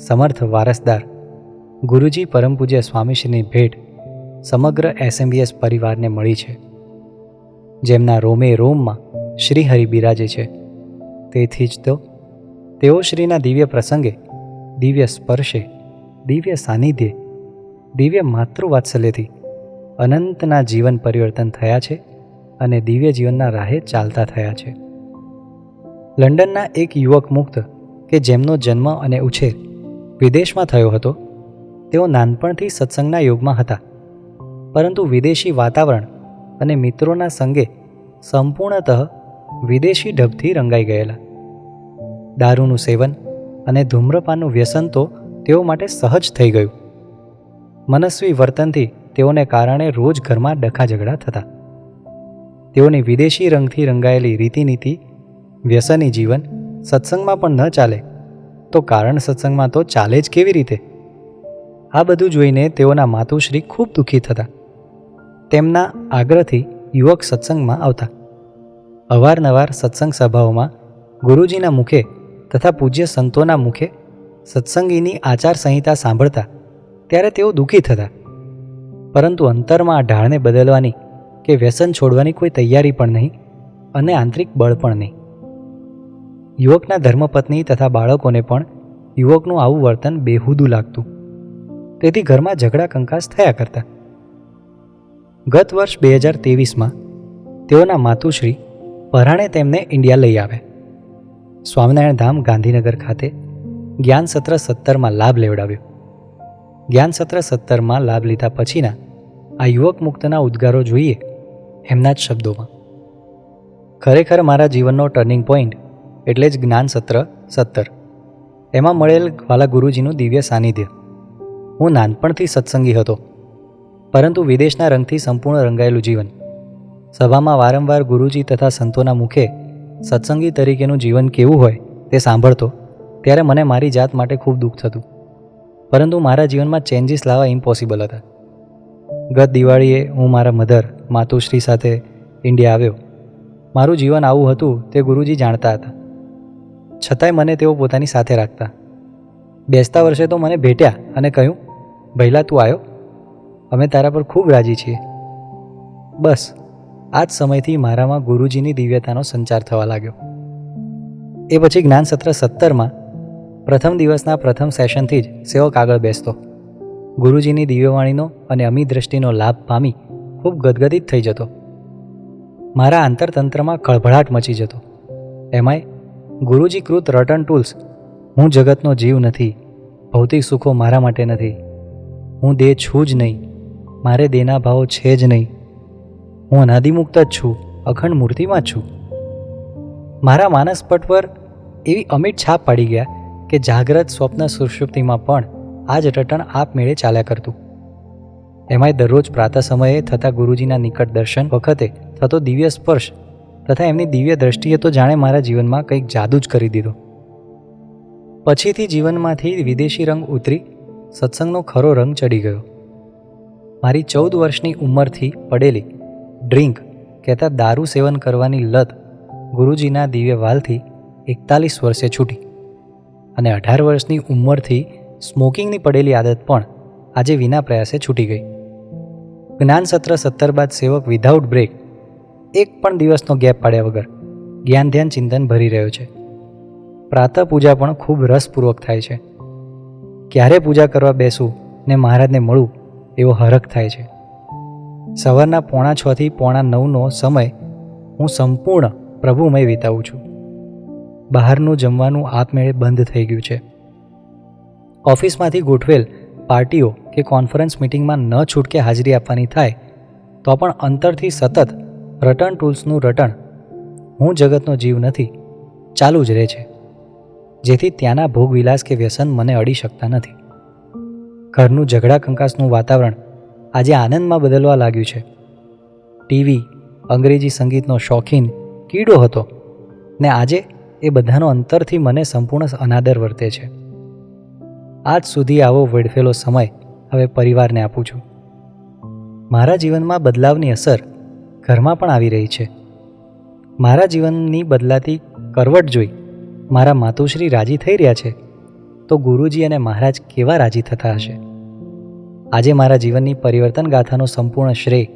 સમર્થ વારસદાર ગુરુજી પરમ પૂજ્ય સ્વામીશ્રીની ભેટ સમગ્ર SMBS પરિવારને મળી છે, જેમના રોમે રોમમાં શ્રીહરિ બિરાજે છે. તેથી જ તો તેઓ શ્રીના દિવ્ય પ્રસંગે, દિવ્ય સ્પર્શે, દિવ્ય સાનિધ્યે, દિવ્ય માતૃવાત્સલ્યથી અનંતના જીવન પરિવર્તન થયા છે અને દિવ્ય જીવનના રાહે ચાલતા થયા છે. લંડનના એક યુવક મુક્ત કે જેમનો જન્મ અને ઉછેર વિદેશમાં થયો હતો, તેઓ નાનપણથી સત્સંગના યોગમાં હતા, પરંતુ વિદેશી વાતાવરણ અને મિત્રોના સંગે સંપૂર્ણતઃ વિદેશી ઢબથી રંગાઈ ગયેલા. દારૂનું સેવન અને ધૂમ્રપાનનું વ્યસન તો તેઓ માટે સહજ થઈ ગયું. મનસ્વી વર્તનથી તેઓને કારણે રોજ ઘરમાં ડખા ઝઘડા થતા. તેઓની વિદેશી રંગથી રંગાયેલી રીતિનીતિ, વ્યસની જીવન સત્સંગમાં પણ ન ચાલે તો કારણ સત્સંગમાં તો ચાલે જ કેવી રીતે? આ બધું જોઈને તેઓના માતુશ્રી ખૂબ દુઃખી થતા. તેમના આગ્રહથી યુવક સત્સંગમાં આવતા. અવારનવાર સત્સંગ સભાઓમાં ગુરુજીના મુખે તથા પૂજ્ય સંતોના મુખે સત્સંગીની આચાર સંહિતા સાંભળતા ત્યારે તેઓ દુઃખી થતા, પરંતુ અંતરમાં આ ઢાળને બદલવાની કે વ્યસન છોડવાની કોઈ તૈયારી પણ નહીં અને આંતરિક બળ પણ નહીં. યુવકના ધર્મપત્ની તથા બાળકોને પણ યુવકનું આવું વર્તન બેહુદું લાગતું, તેથી ઘરમાં ઝઘડા કંકાસ થયા કરતા. ગત વર્ષ 2023માં તેઓના માતુશ્રી પરાણે તેમને ઇન્ડિયા લઈ આવ્યા. સ્વામિનારાયણ ધામ ગાંધીનગર ખાતે જ્ઞાન સત્ર 17માં લાભ લેવડાવ્યો. જ્ઞાન સત્ર 17માં લાભ લીધા પછીના આ યુવક મુક્તના ઉદ્ગારો જોઈએ એમના જ શબ્દોમાં. ખરેખર મારા જીવનનો ટર્નિંગ પોઈન્ટ એટલે જ જ્ઞાન સત્ર 17. એમાં મળેલ વાલા ગુરુજીનું દિવ્ય સાનિધ્ય. હું નાનપણથી સત્સંગી હતો, પરંતુ વિદેશના રંગથી સંપૂર્ણ રંગાયેલું જીવન. સભામાં વારંવાર ગુરુજી તથા સંતોના મુખે સત્સંગી તરીકેનું જીવન કેવું હોય તે સાંભળતો ત્યારે મને મારી જાત માટે ખૂબ દુઃખ થતું, પરંતુ મારા જીવનમાં ચેન્જીસ લાવવા ઇમ્પોસિબલ હતા. ગત દિવાળીએ હું મારા માતુશ્રી સાથે ઇન્ડિયા આવ્યો. મારું જીવન આવું હતું તે ગુરુજી જાણતા હતા, છતાંય મને તેઓ પોતાની સાથે રાખતા. બેસતા વર્ષે તો મને ભેટ્યા અને કહ્યું, ભૈલા તું આવ્યો, અમે તારા પર ખૂબ રાજી છીએ. બસ આ જ સમયથી મારામાં ગુરુજીની દિવ્યતાનો સંચાર થવા લાગ્યો. એ પછી જ્ઞાન સત્ર 17માં પ્રથમ દિવસના પ્રથમ સેશનથી જ સેવક આગળ બેસતો. ગુરુજીની દિવ્યવાણીનો અને અમી દ્રષ્ટિનો લાભ પામી ખૂબ ગદગદિત થઈ જતો. મારા આંતરતંત્રમાં ખળભળાટ મચી જતો. એમાંય ગુરુજી કૃત રટન ટૂલ્સ, હું જગતનો જીવ નથી, ભૌતિક સુખો મારા માટે નથી, હું દેહ છું જ નહીં, મારે દેહના ભાવો છે જ નહીં, હું અનાદિમુક્ત જ છું, અખંડ મૂર્તિમાં જ છું. મારા માનસપટ પર એવી અમિટ છાપ પાડી ગયા કે જાગ્રત સ્વપ્ન સુષુપ્તિમાં પણ આ જ રટણ આપમેળે ચાલ્યા કરતું. એમાંય દરરોજ પ્રાતઃ સમયે થતા ગુરુજીના નિકટ દર્શન વખતે થતો દિવ્ય સ્પર્શ તથા એમની દિવ્ય દ્રષ્ટિએ તો જાણે મારા જીવનમાં કંઈક જાદુ જ કરી દીધો. પછીથી જીવનમાંથી વિદેશી રંગ ઉતરી સત્સંગનો ખરો રંગ ચડી ગયો. મારી 14 વર્ષની ઉંમરથી પડેલી ડ્રિંક કહેતા દારૂ સેવન કરવાની લત ગુરુજીના દિવ્ય વાલથી 41 વર્ષે છૂટી અને 18 વર્ષની ઉંમરથી સ્મોકિંગની પડેલી આદત પણ આજે વિના પ્રયાસે છૂટી ગઈ. જ્ઞાન સત્ર 17 બાદ સેવક વિધાઉટ બ્રેક એક પણ દિવસનો ગેપ પાડ્યા વગર જ્ઞાન ધ્યાન ચિંતન ભરી રહ્યો છે. પ્રાતઃ પૂજા પણ ખૂબ રસપૂર્વક થાય છે. ક્યારે પૂજા કરવા બેસું ને મહારાજને મળું એવો હરખ થાય છે. સવારના 6:45 થી 9:45નો સમય હું સંપૂર્ણ પ્રભુમય વિતાવું છું. બહારનું જમવાનું આપમેળે બંધ થઈ ગયું છે. ઓફિસમાંથી ગોઠવેલ પાર્ટીઓ કે કોન્ફરન્સ મિટિંગમાં ન છૂટકે હાજરી આપવાની થાય તો પણ અંતરથી સતત રટણ ટૂલ્સનું રટણ હું જગતનો જીવ નથી ચાલુ જ રહે છે, જેથી ત્યાંના ભોગવિલાસ કે વ્યસન મને અડી શકતા નથી. ઘરનું ઝઘડા કંકાસનું વાતાવરણ આજે આનંદમાં બદલવા લાગ્યું છે. ટીવી, અંગ્રેજી સંગીતનો શોખીન કીડો હતો ને આજે એ બધાનો અંતરથી મને સંપૂર્ણ અનાદર વર્તે છે. આજ સુધી આવો વેડફેલો સમય હવે પરિવારને આપું છું. મારા જીવનમાં બદલાવની અસર ઘરમાં પણ આવી રહી છે. મારા જીવનની બદલાતી કરવટ જોઈ મારા માતુશ્રી રાજી થઈ રહ્યા છે તો ગુરુજી અને મહારાજ કેવા રાજી થતા હશે. આજે મારા જીવનની પરિવર્તન ગાથાનો સંપૂર્ણ શ્રેય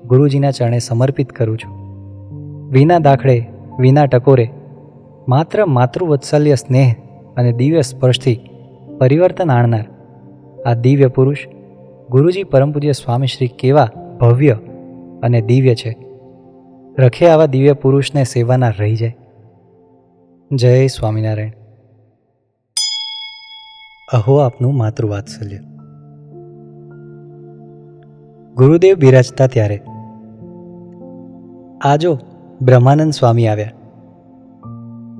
ગુરુજીના ચરણે સમર્પિત કરું છું. વિના દાખલે, વિના ટકોરે, માત્ર માતૃવત્સલ્ય સ્નેહ અને દિવ્ય સ્પર્શથી પરિવર્તન આણનાર આ દિવ્ય પુરુષ ગુરુજી પરમ પૂજ્ય સ્વામીશ્રી કેવા ભવ્ય અને દિવ્ય છે. રખે આવા દિવ્ય પુરુષને સેવાના રહી જાય. જય સ્વામિનારાયણ. અહો આપનું માતૃવાત્સલ્ય. ગુરુદેવ બિરાજતા ત્યારે આજો બ્રહ્માનંદ સ્વામી આવ્યા.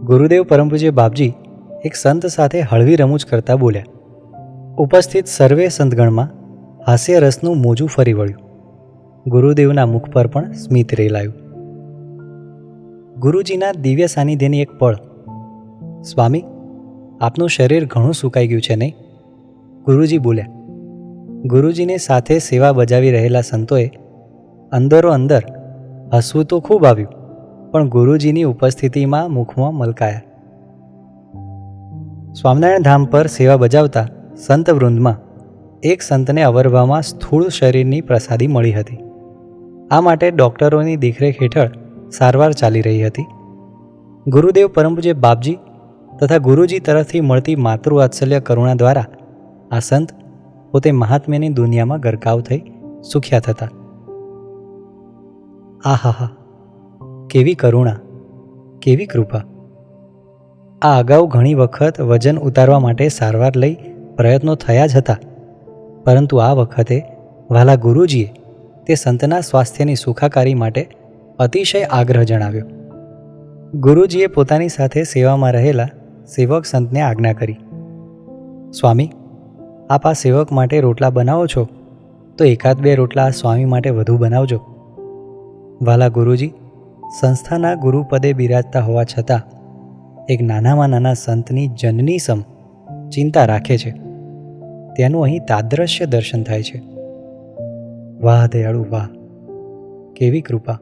ગુરુદેવ પરમ પૂજ્ય બાપજી એક સંત સાથે હળવી રમૂજ કરતા બોલ્યા. ઉપસ્થિત સર્વે સંતગણમાં હાસ્ય રસનું મોજું ફરી વળ્યું. ગુરુદેવના મુખ પર પણ સ્મિત રેલાયું. ગુરુજીના દિવ્ય સાનિધ્યની એક પળ. સ્વામી, આપનું શરીર ઘણું સુકાઈ ગયું છે નહીં? ગુરુજી બોલ્યા. ગુરુજીની સાથે સેવા બજાવી રહેલા સંતોએ અંદરો અંદર હસવું તો ખૂબ આવ્યું, પણ ગુરુજીની ઉપસ્થિતિમાં મુખમાં મલકાયા. સ્વામિનારાયણ ધામ પર સેવા બજાવતા સંત વૃંદમાં એક સંતને અવરવામાં સ્થૂળ શરીરની પ્રસાદી મળી હતી. આ માટે ડૉક્ટરોની દેખરેખ હેઠળ સારવાર ચાલી રહી હતી. ગુરુદેવ પરમ પૂજ્ય બાપજી તથા ગુરુજી તરફથી મળતી માતૃવાત્સલ્ય કરુણા દ્વારા આ સંત પોતે મહાત્મ્યની દુનિયામાં ગરકાવ થઈ સુખ્યા થતા. આહાહા, કેવી કરુણા, કેવી કૃપા! આ અગાઉ ઘણી વખત વજન ઉતારવા માટે સારવાર લઈ પ્રયત્નો થયા જ હતા, પરંતુ આ વખતે વાલા ગુરુજીએ તે સંતના સ્વાસ્થ્યની સુખાકારી માટે અતિશય આગ્રહ જણાવ્યો. ગુરુજીએ પોતાની સાથે સેવામાં રહેલા સેવક સંતને આજ્ઞા કરી, સ્વામી, આપ આ સેવક માટે રોટલા બનાવો છો તો 1-2 રોટલા આ સ્વામી માટે વધુ બનાવજો. વાલા ગુરુજી સંસ્થાના ગુરુપદે બિરાજતા હોવા છતાં એક નાનામાં નાના સંતની જનની સમ ચિંતા રાખે છે, તેનું અહીં તાદ્રશ્ય દર્શન થાય છે. વાહ દયાળુ વાહ, કેવી કૃપા!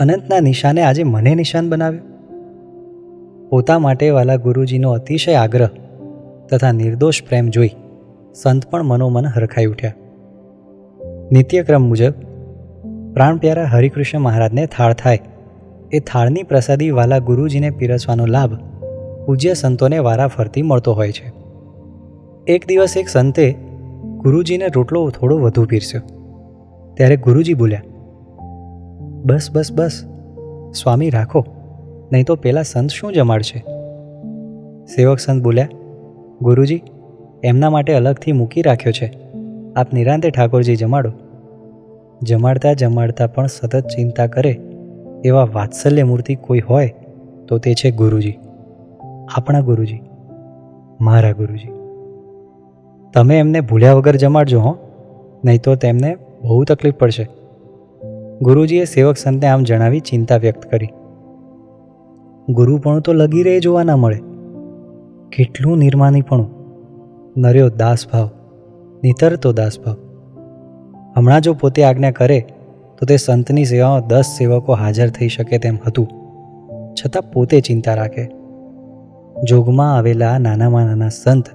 અનંતના નિશાને આજે મને નિશાન બનાવ્યો. પોતા માટે વાલા ગુરુજીનો અતિશય આગ્રહ તથા નિર્દોષ પ્રેમ જોઈ સંત પણ મનોમન હરખાઈ ઉઠ્યા. નિત્યક્રમ મુજબ પ્રાણપ્યારા હરિકૃષ્ણ મહારાજને થાળ થાય એ થાળની પ્રસાદી વાલા ગુરુજીને પીરસવાનો લાભ પૂજ્ય સંતોને વારાફરતી મળતો હોય છે. એક દિવસ એક સંતે ગુરુજીને રોટલો થોડો વધુ પીરસ્યો. ત્યારે ગુરુજી બોલ્યા, બસ બસ બસ સ્વામી, રાખો, નહીં તો પેલા સંત શું જમાડશે? સેવક સંત બોલ્યા, ગુરુજી, એમના માટે અલગથી મૂકી રાખ્યો છે, આપ નિરાંતે ઠાકોરજી જમાડો. જમાડતા જમાડતા પણ સતત ચિંતા કરે એવા વાત્સલ્ય મૂર્તિ કોઈ હોય તો તે છે ગુરુજી, આપણા ગુરુજી, મારા ગુરુજી. તમે એમને ભૂલ્યા વગર જમાડજો હો, નહીં તો તેમને બહુ તકલીફ પડશે. ગુરુજીએ સેવક સંતને આમ જણાવી ચિંતા વ્યક્ત કરી. ગુરુપણું તો લગી રહે જોવા ના મળે. કેટલું નિર્માનીપણું! નર્યો દાસભાવ, નિતરતો દાસભાવ. હમણાં જો પોતે આજ્ઞા કરે તો તે સંતની સેવામાં 10 સેવકો હાજર થઈ શકે તેમ હતું, છતાં પોતે ચિંતા રાખે. જોગમાં આવેલા નાનામાં નાના સંત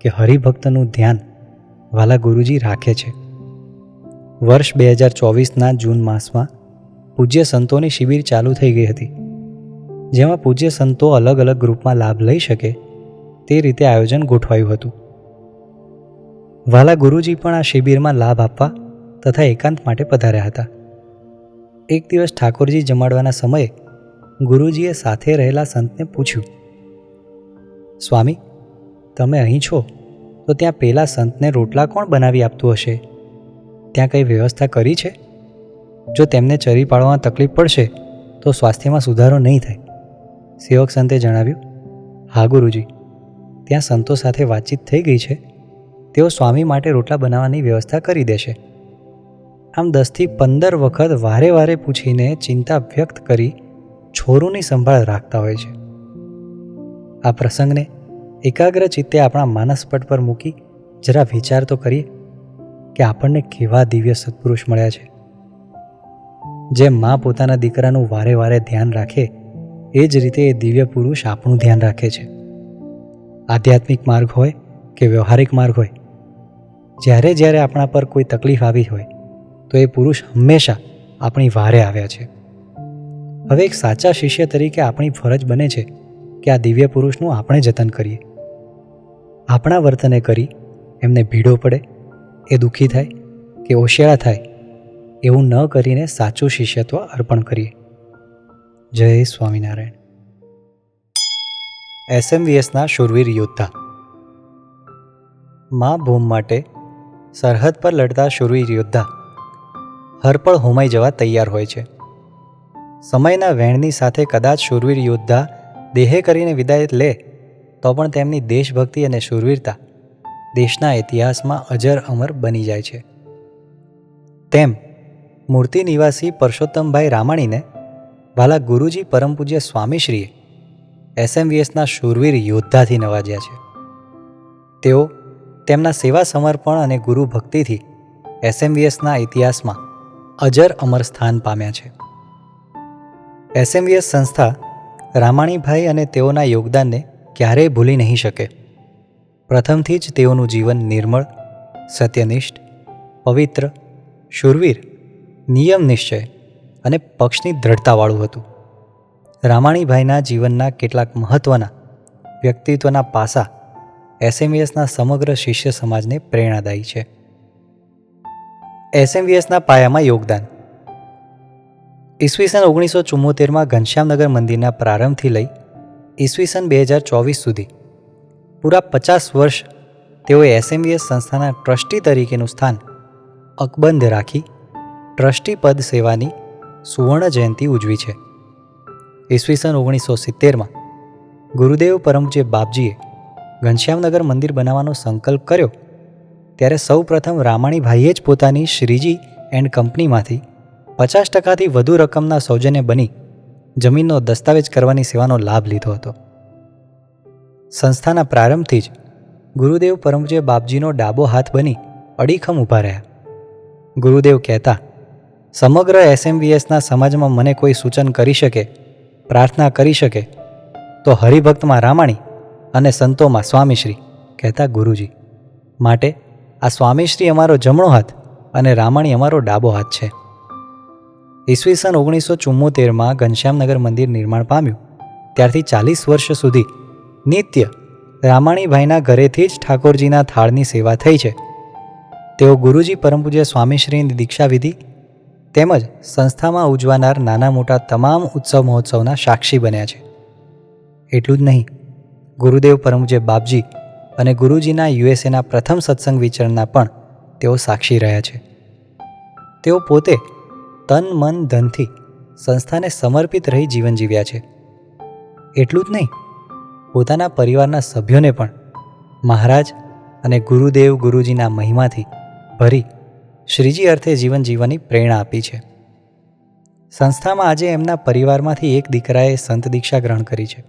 કે હરિભક્તનું ધ્યાન વાલા ગુરુજી રાખે છે. વર્ષ 2024ના જૂન માસમાં પૂજ્ય સંતોની શિબિર ચાલુ થઈ ગઈ હતી, જેમાં પૂજ્ય સંતો અલગ અલગ ગ્રુપમાં લાભ લઈ શકે તે રીતે આયોજન ગોઠવાયું હતું. વાલા ગુરુજી પણ આ શિબિરમાં લાભ આપવા તથા એકાંત માટે પધાર્યા હતા. એક દિવસ ઠાકોરજી જમાડવાના સમયે ગુરુજીએ સાથે રહેલા સંતને પૂછ્યું, સ્વામી, તમે અહીં છો તો ત્યાં પેલા સંતને રોટલા કોણ બનાવી આપતું હશે? ત્યાં કંઈ વ્યવસ્થા કરી છે? જો તેમને ચરી પાડવામાં તકલીફ પડશે તો સ્વાસ્થ્યમાં સુધારો નહીં થાય. સેવક સંતે જણાવ્યું, હા ગુરુજી, ત્યાં સંતો સાથે વાતચીત થઈ ગઈ છે. તેઓ સ્વામી માટે રોટલા બનાવવાની વ્યવસ્થા કરી દેશે. આમ 10 થી 15 વખત વારે વારે પૂછીને ચિંતા વ્યક્ત કરી છોરુની સંભાળ રાખતા હોય છે. આ પ્રસંગને એકાગ્ર ચિત્તે આપણા માનસપટ પર મૂકી જરા વિચાર તો કરીએ કે આપણને કેવા દિવ્ય સત્પુરુષ મળ્યા છે. જેમ મા પોતાના દીકરાનું વારે વારે ધ્યાન રાખે એ જ રીતે એ દિવ્ય પુરુષ આપણું ધ્યાન રાખે છે. આધ્યાત્મિક માર્ગ હોય કે વ્યવહારિક માર્ગ હોય, જ્યારે જ્યારે આપણા પર કોઈ તકલીફ આવી હોય તો એ પુરુષ હંમેશા આપણી વારે આવ્યા છે. હવે એક સાચા શિષ્ય તરીકે આપણી ફરજ બને છે કે આ દિવ્ય પુરુષનું આપણે જતન કરીએ. આપણા વર્તને કરી એમને ભીડો પડે, એ દુઃખી થાય કે ઓશિયાળા થાય એવું ન કરીને સાચું શિષ્યત્વ અર્પણ કરીએ. જય સ્વામિનારાયણ. એસએમવીએસના શૂરવીર યોદ્ધા. મા ભૂમ માટે સરહદ પર લડતા શૂરવીર યોદ્ધા હરપળ હોમાઈ જવા તૈયાર હોય છે. સમયના વહેણની સાથે કદાચ શૂરવીર યોદ્ધા દેહે કરીને વિદાય લે તો પણ તેમની દેશભક્તિ અને શૂરવીરતા દેશના ઇતિહાસમાં અજર અમર બની જાય છે. તેમ મૂર્તિ નિવાસી પરસોત્તમભાઈ રામાણીને વાલા ગુરુજી પરમ પૂજ્ય સ્વામીશ્રીએ એસએમવીએસના શૂરવીર યોદ્ધાથી નવાજ્યા છે. તેઓ તેમના સેવા સમર્પણ અને ગુરુ ભક્તિથી એસએમવીએસના ઇતિહાસમાં અજર અમર સ્થાન પામ્યા છે. એસએમવીએસ સંસ્થા રામાણીભાઈ અને તેઓના યોગદાનને ક્યારેય ભૂલી નહીં શકે. પ્રથમથી જ તેઓનું જીવન નિર્મળ, સત્યનિષ્ઠ, પવિત્ર, શૂરવીર, નિયમ નિશ્ચય અને પક્ષની દ્રઢતાવાળું હતું. રામાણીભાઈના જીવનના કેટલાક મહત્ત્વના વ્યક્તિત્વના પાસા એસએમવીએસના સમગ્ર શિષ્ય સમાજને પ્રેરણાદાયી છે. એસએમવીએસના પાયામાં યોગદાન. ઈસવીસન 1974માં ઘનશ્યામનગર મંદિરના પ્રારંભથી લઈ ઈસવીસન 2024 સુધી પૂરા 50 વર્ષ તેઓએ એસએમવીએસ સંસ્થાના ટ્રસ્ટી તરીકેનું સ્થાન અકબંધ રાખી ટ્રસ્ટી પદ સેવાની સુવર્ણ જયંતિ ઉજવી છે. ઈસવીસન 1970માં ગુરુદેવ પરમપૂજ્ય બાપજીએ ઘનશ્યામનગર મંદિર બનાવવાનો સંકલ્પ કર્યો ત્યારે સૌ પ્રથમ રામાણીભાઈએ જ પોતાની શ્રીજી એન્ડ કંપનીમાંથી 50%થી વધુ રકમના સૌજન્ય બની જમીનનો દસ્તાવેજ કરવાની સેવાનો લાભ લીધો હતો. સંસ્થાના પ્રારંભથી જ ગુરુદેવ પરમપૂજ્ય બાપજીનો ડાબો હાથ બની અડીખમ ઊભા રહ્યા. ગુરુદેવ કહેતા, સમગ્ર એસએમવીએસના સમાજમાં મને કોઈ સૂચન કરી શકે, પ્રાર્થના કરી શકે તો હરિભક્તમાં રામાણી અને સંતોમાં સ્વામીશ્રી, કહેતા ગુરુજી. માટે આ સ્વામીશ્રી અમારો જમણો હાથ અને રામાણી અમારો ડાબો હાથ છે. ઈસવીસન 1974માં ઘનશ્યામનગર મંદિર નિર્માણ પામ્યું ત્યારથી 40 વર્ષ સુધી નિત્ય રામાણીભાઈના ઘરેથી જ ઠાકોરજીના થાળની સેવા થઈ છે. તેઓ ગુરુજી પરમપૂજ્ય સ્વામીશ્રીની દીક્ષાવિધિ તેમજ સંસ્થામાં ઉજવાનાર નાના મોટા તમામ ઉત્સવ મહોત્સવના સાક્ષી બન્યા છે. એટલું જ નહીં, ગુરુદેવ પરમપૂજ્ય બાપજી અને ગુરુજીના યુએસએના પ્રથમ સત્સંગ વિચરણના પણ તેઓ સાક્ષી રહ્યા છે. તેઓ પોતે તન મન ધનથી સંસ્થાને સમર્પિત રહી જીવન જીવ્યા છે. એટલું જ નહીં, પોતાના પરિવારના સભ્યોને પણ મહારાજ અને ગુરુદેવ ગુરુજીના મહિમાથી ભરી શ્રીજી અર્થે જીવન જીવવાની પ્રેરણા આપી છે. સંસ્થામાં આજે એમના પરિવારમાંથી એક દીકરાએ સંત દીક્ષા ગ્રહણ કરી છે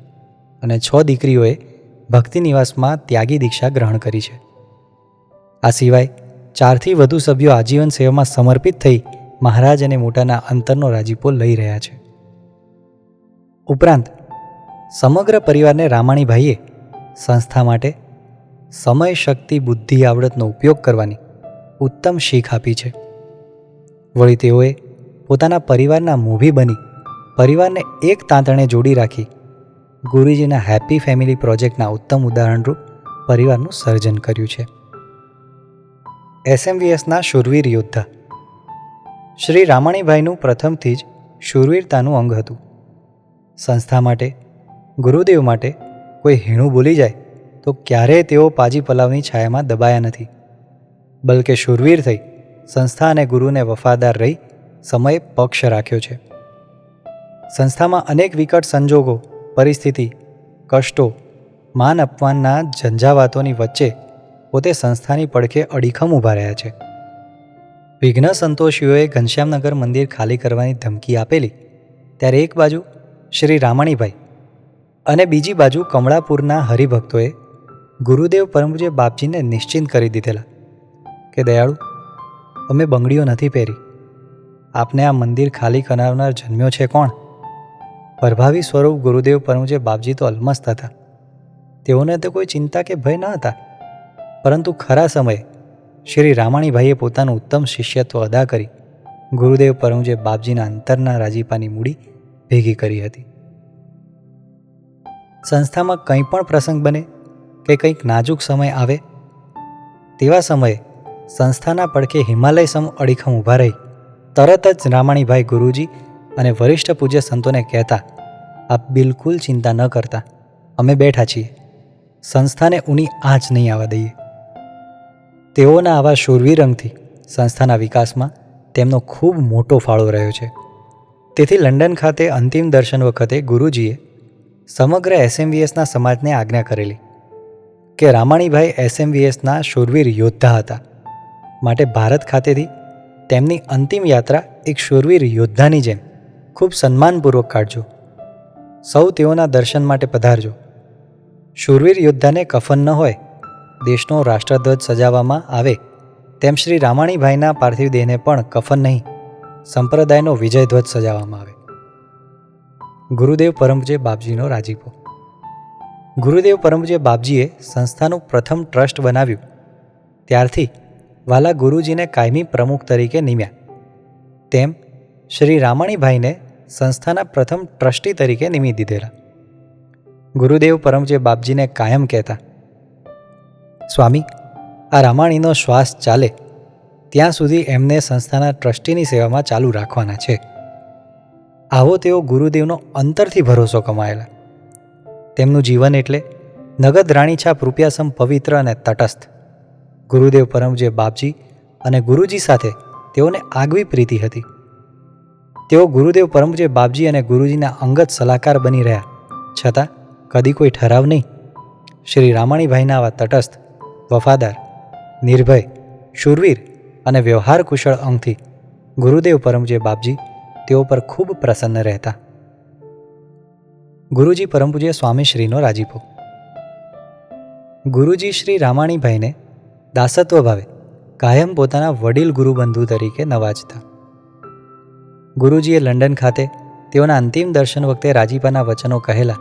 અને 6 દીકરીઓએ ભક્તિ નિવાસમાં ત્યાગી દીક્ષા ગ્રહણ કરી છે. આ સિવાય 4થી વધુ સભ્યો આજીવન સેવામાં સમર્પિત થઈ મહારાજ અને મોટાના અંતરનો રાજીપો લઈ રહ્યા છે. ઉપરાંત સમગ્ર પરિવારને રામાણીભાઈએ સંસ્થા માટે સમય, શક્તિ, બુદ્ધિ, આવડતનો ઉપયોગ કરવાની ઉત્તમ શીખ આપી છે. વળી તેઓએ પોતાના પરિવારના મોભી બની પરિવારને એક તાંતણે જોડી રાખી ગુરુજીના હેપી ફેમિલી પ્રોજેક્ટના ઉત્તમ ઉદાહરણરૂપ પરિવારનું સર્જન કર્યું છે. એસએમવીએસના શૂરવીર યોદ્ધા. શ્રી રામાણીભાઈનું પ્રથમથી જ શૂરવીરતાનું અંગ હતું. સંસ્થા માટે, ગુરુદેવ માટે કોઈ હીણું બોલી જાય તો ક્યારેય તેઓ પાજી પલાવની છાયામાં દબાયા નથી, બલકે શૂરવીર થઈ સંસ્થા અને ગુરુને વફાદાર રહી સમયે પક્ષ રાખ્યો છે. સંસ્થામાં અનેક વિકટ સંજોગો, પરિસ્થિતિ, કષ્ટો, માન અપમાનના ઝંઝાવાતોની વચ્ચે પોતે સંસ્થાની પડખે અડીખમ ઊભા રહ્યા છે. વિઘ્ન સંતોષીઓએ ઘનશ્યામનગર મંદિર ખાલી કરવાની ધમકી આપેલી ત્યારે એક બાજુ શ્રી રામાણીભાઈ અને બીજી બાજુ કમળાપુરના હરિભક્તોએ ગુરુદેવ પરમપૂજ્ય બાપજીને નિશ્ચિંત કરી દીધેલા કે દયાળુ, અમે બંગડીઓ નથી પહેરી. આપને આ મંદિર ખાલી કરાવનાર જન્મ્યો છે કોણ? પ્રભાવી સ્વરૂપ ગુરુદેવ પરમપૂજ્ય બાપજી તો અલમસ્ત હતા. તેઓને તો કોઈ ચિંતા કે ભય ન હતા. પરંતુ ખરા સમયે શ્રી રામાણીભાઈએ પોતાનું ઉત્તમ શિષ્યત્વ અદા કરી ગુરુદેવ પરમપૂજ્ય બાપજીના અંતરના રાજીપાની મૂડી ભેગી કરી હતી. સંસ્થામાં કંઈ પણ પ્રસંગ બને કે કંઈક નાજુક સમય આવે, તેવા સમયે સંસ્થાના પડખે હિમાલય સમ અડીખમ ઊભા રહી તરત જ રામાણીભાઈ ગુરુજી અને વરિષ્ઠ પૂજ્ય સંતોને કહેતા, આપ બિલકુલ ચિંતા ન કરતા, અમે બેઠા છીએ, સંસ્થાને ઊની આંચ નહીં આવવા દઈએ. તેઓના આવા શૂરવીર અંગથી સંસ્થાના વિકાસમાં તેમનો ખૂબ મોટો ફાળો રહ્યો છે. તેથી લંડન ખાતે અંતિમ દર્શન વખતે ગુરુજીએ સમગ્ર એસએમવીએસના સમાજને આજ્ઞા કરેલી કે રામાણીભાઈ એસએમવીએસના શૂરવીર યોદ્ધા હતા, માટે ભારત ખાતેથી તેમની અંતિમ યાત્રા એક શૂરવીર યોદ્ધાની જેમ ખૂબ સન્માનપૂર્વક કાઢજો. સૌ તેઓના દર્શન માટે પધારજો. શૂરવીર યોદ્ધાને કફન ન હોય, દેશનો રાષ્ટ્રધ્વજ સજાવવામાં આવે તેમ શ્રી રામાણીભાઈના પાર્થિવ દેહને પણ કફન નહીં, સંપ્રદાયનો વિજય ધ્વજ સજાવવામાં આવે. ગુરુદેવ પરમપૂજ્ય બાપજીનો રાજીપો. ગુરુદેવ પરમપૂજ્ય બાપજીએ સંસ્થાનું પ્રથમ ટ્રસ્ટ બનાવ્યું ત્યારથી વાલા ગુરુજીને કાયમી પ્રમુખ તરીકે નિમ્યા, તેમ શ્રી રામાણીભાઈને સંસ્થાના પ્રથમ ટ્રસ્ટી તરીકે નિમી દીધેલા. ગુરુદેવ પરમપૂજ્ય બાપજીને કાયમ કહેતા, સ્વામી, આ રામાણીનો શ્વાસ ચાલે ત્યાં સુધી એમને સંસ્થાના ટ્રસ્ટીની સેવામાં ચાલુ રાખવાના છે. આવો તેઓ ગુરુદેવનો અંતરથી ભરોસો કમાયેલા. તેમનું જીવન એટલે નગદ રાણીછાપ રૂપિયાસમ પવિત્ર અને તટસ્થ. ગુરુદેવ પરમપૂજ્ય બાપજી અને ગુરુજી સાથે તેઓને આગવી પ્રીતિ હતી. તેઓ ગુરુદેવ પરમપૂજ્ય બાપજી અને ગુરુજીના અંગત સલાહકાર બની રહ્યા છતાં કદી કોઈ ઠરાવ નહીં. શ્રી રામાણીભાઈના આવા તટસ્થ, વફાદાર, નિર્ભય, શૂરવીર અને વ્યવહાર કુશળ અંગથી ગુરુદેવ પરમપૂજ્ય બાપજી તેઓ પર ખૂબ પ્રસન્ન રહેતા. ગુરુજી પરમપૂજ્ય સ્વામીશ્રીનો રાજીપો. ગુરુજી શ્રી રામાણીભાઈને દાસત્વ ભાવે કાયમ પોતાના વડીલ ગુરુબંધુ તરીકે નવાજતા. ગુરુજીએ લંડન ખાતે તેઓના અંતિમ દર્શન વખતે રાજીપાના વચનો કહેલા.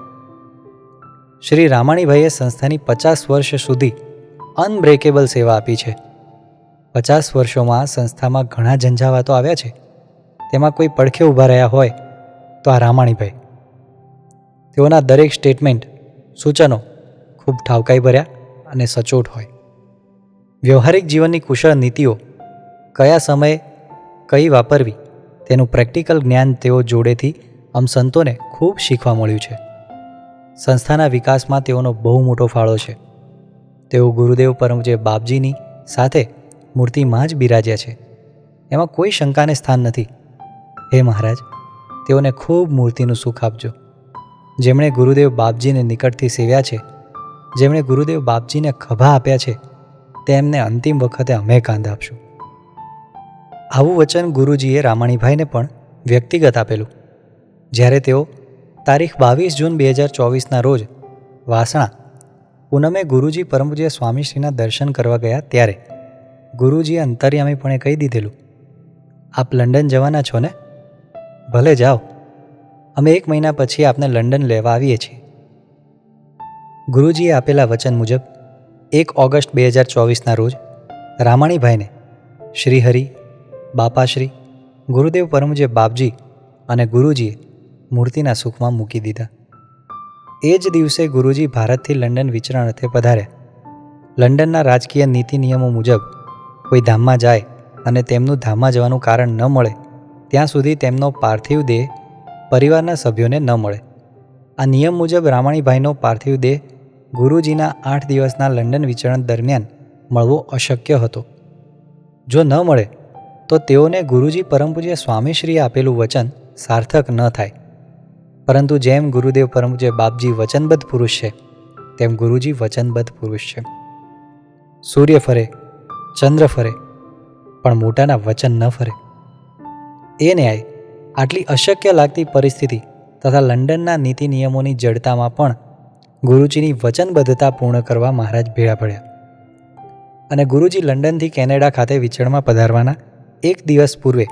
શ્રી રામાણીભાઈએ સંસ્થાની 50 વર્ષ સુધી અનબ્રેકેબલ સેવા આપી છે. 50 વર્ષોમાં સંસ્થામાં ઘણા ઝંઝાવાતો આવ્યા છે, તેમાં કોઈ પડખે ઊભા રહ્યા હોય તો આ રામાણીભાઈ. તેઓના દરેક સ્ટેટમેન્ટ, સૂચનો ખૂબ ઠાવકાઈ ભર્યા અને સચોટ હોય. વ્યવહારિક જીવનની કુશળ નીતિઓ કયા સમયે કઈ વાપરવી તેનું પ્રેક્ટિકલ જ્ઞાન તેઓ જોડેથી આમ સંતોને ખૂબ શીખવા મળ્યું છે. સંસ્થાના વિકાસમાં તેઓનો બહુ મોટો ફાળો છે. તેઓ ગુરુદેવ પરમપૂજ્ય બાપજીની સાથે મૂર્તિમાં જ બિરાજ્યા છે, એમાં કોઈ શંકાને સ્થાન નથી. હે મહારાજ, તેઓને ખૂબ મૂર્તિનું સુખ આપજો. જેમણે ગુરુદેવ બાપજીને નિકટથી સેવ્યા છે, જેમણે ગુરુદેવ બાપજીને ખભા આપ્યા છે, તેમને અંતિમ વખતે અમે કાંધ આપશું. આવું વચન ગુરુજીએ રામાણીભાઈને પણ વ્યક્તિગત આપેલું જ્યારે તેઓ તારીખ 22 જૂન 2024ના રોજ વાસણા પૂનમે ગુરુજી પરમપૂજ્ય સ્વામીશ્રીના દર્શન કરવા ગયા ત્યારે ગુરુજીએ અંતર્યામીપણે કહી દીધેલું, આપ લંડન જવાના છો ને? ભલે જાઓ, અમે 1 મહિના પછી આપને લંડન લેવા આવીએ છીએ. ગુરુજીએ આપેલા વચન મુજબ 1 ઓગસ્ટ 2024ના રોજ રામાણીભાઈને શ્રીહરિ, બાપાશ્રી, ગુરુદેવ પરમપૂજ્ય બાપજી અને ગુરુજીએ મૂર્તિના સુખમાં મૂકી દીધા. એ જ દિવસે ગુરુજી ભારતથી લંડન વિચરણ અર્થે પધાર્યા. લંડનના રાજકીય નીતિ નિયમો મુજબ કોઈ ધામમાં જાય અને તેમનું ધામમાં જવાનું કારણ ન મળે ત્યાં સુધી તેમનો પાર્થિવ દેહ પરિવારના સભ્યોને ન મળે. આ નિયમ મુજબ રામાણીભાઈનો પાર્થિવ દેહ ગુરુજીના 8 દિવસના લંડન વિચરણ દરમિયાન મળવો અશક્ય હતો. જો ન મળે તો તેઓને ગુરુજી પરમપૂજ્ય સ્વામીશ્રીએ આપેલું વચન સાર્થક ન થાય. પરંતુ જેમ ગુરુદેવ પરમપૂજ્ય બાપજી વચનબદ્ધ પુરુષ છે તેમ ગુરુજી વચનબદ્ધ પુરુષ છે. સૂર્ય ફરે, ચંદ્ર ફરે, પણ મોટાના વચન ન ફરે. એ ન્યાય આટલી અશક્ય લાગતી પરિસ્થિતિ તથા લંડનના નીતિ નિયમોની જડતામાં પણ ગુરુજીની વચનબદ્ધતા પૂર્ણ કરવા મહારાજ ભેળા પડ્યા. અને ગુરુજી લંડનથી કેનેડા ખાતે વિચરણમાં પધારવાના 1 દિવસ પૂર્વે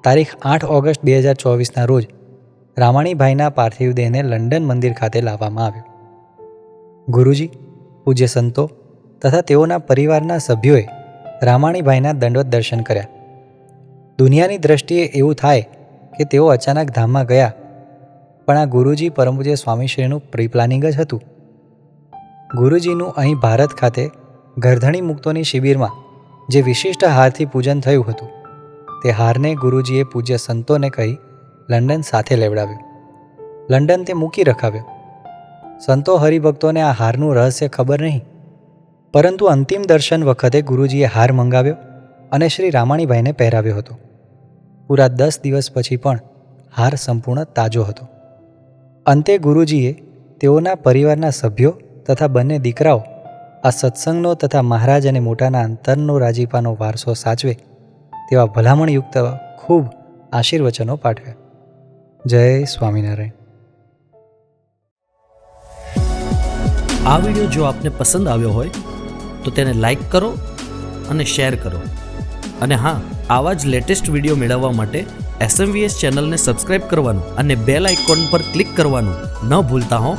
તારીખ 8 ઓગસ્ટ 2024ના રોજ રામાણીભાઈના પાર્થિવ દેહને લંડન મંદિર ખાતે લાવવામાં આવ્યો. ગુરુજી, પૂજ્ય સંતો તથા તેઓના પરિવારના સભ્યોએ રામાણીભાઈના દંડવત દર્શન કર્યા. દુનિયાની દ્રષ્ટિએ એવું થાય કે તેઓ અચાનક ધામમાં ગયા, પણ આ ગુરુજી પરમપૂજ્ય સ્વામીશ્રીનું પ્રી પ્લાનિંગ જ હતું. ગુરુજીનું અહીં ભારત ખાતે ગરધણી મુક્તોની શિબિરમાં જે વિશિષ્ટ હારથી પૂજન થયું હતું તે હારને ગુરુજીએ પૂજ્ય સંતોને કહી લંડન સાથે લેવડાવ્યો. લંડન તે મૂકી રખાવ્યો. સંતો હરિભક્તોને આ હારનું રહસ્ય ખબર નહીં, પરંતુ અંતિમ દર્શન વખતે ગુરુજીએ હાર મંગાવ્યો અને શ્રી રામાણીભાઈને પહેરાવ્યો હતો. પૂરા 10 દિવસ પછી પણ હાર સંપૂર્ણ તાજો હતો. અંતે ગુરુજીએ તેઓના પરિવારના સભ્યો તથા બંને દીકરાઓ આ સત્સંગનો તથા મહારાજ અને મોટાના અંતરનો રાજીપાનો વારસો સાચવે તેવા ભલામણયુક્ત ખૂબ આશીર્વચનો પાઠવ્યા. જય સ્વામિનારાયણ. આ વિડીયો જો આપને પસંદ આવ્યો હોય તો તેને લાઈક કરો અને શેર કરો. અને હા, આવા જ લેટેસ્ટ વિડીયો મેળવવા માટે SMVS ચેનલને સબસ્ક્રાઇબ કરવાનું અને બેલ આઇકોન પર ક્લિક કરવાનું ન ભૂલતા હો.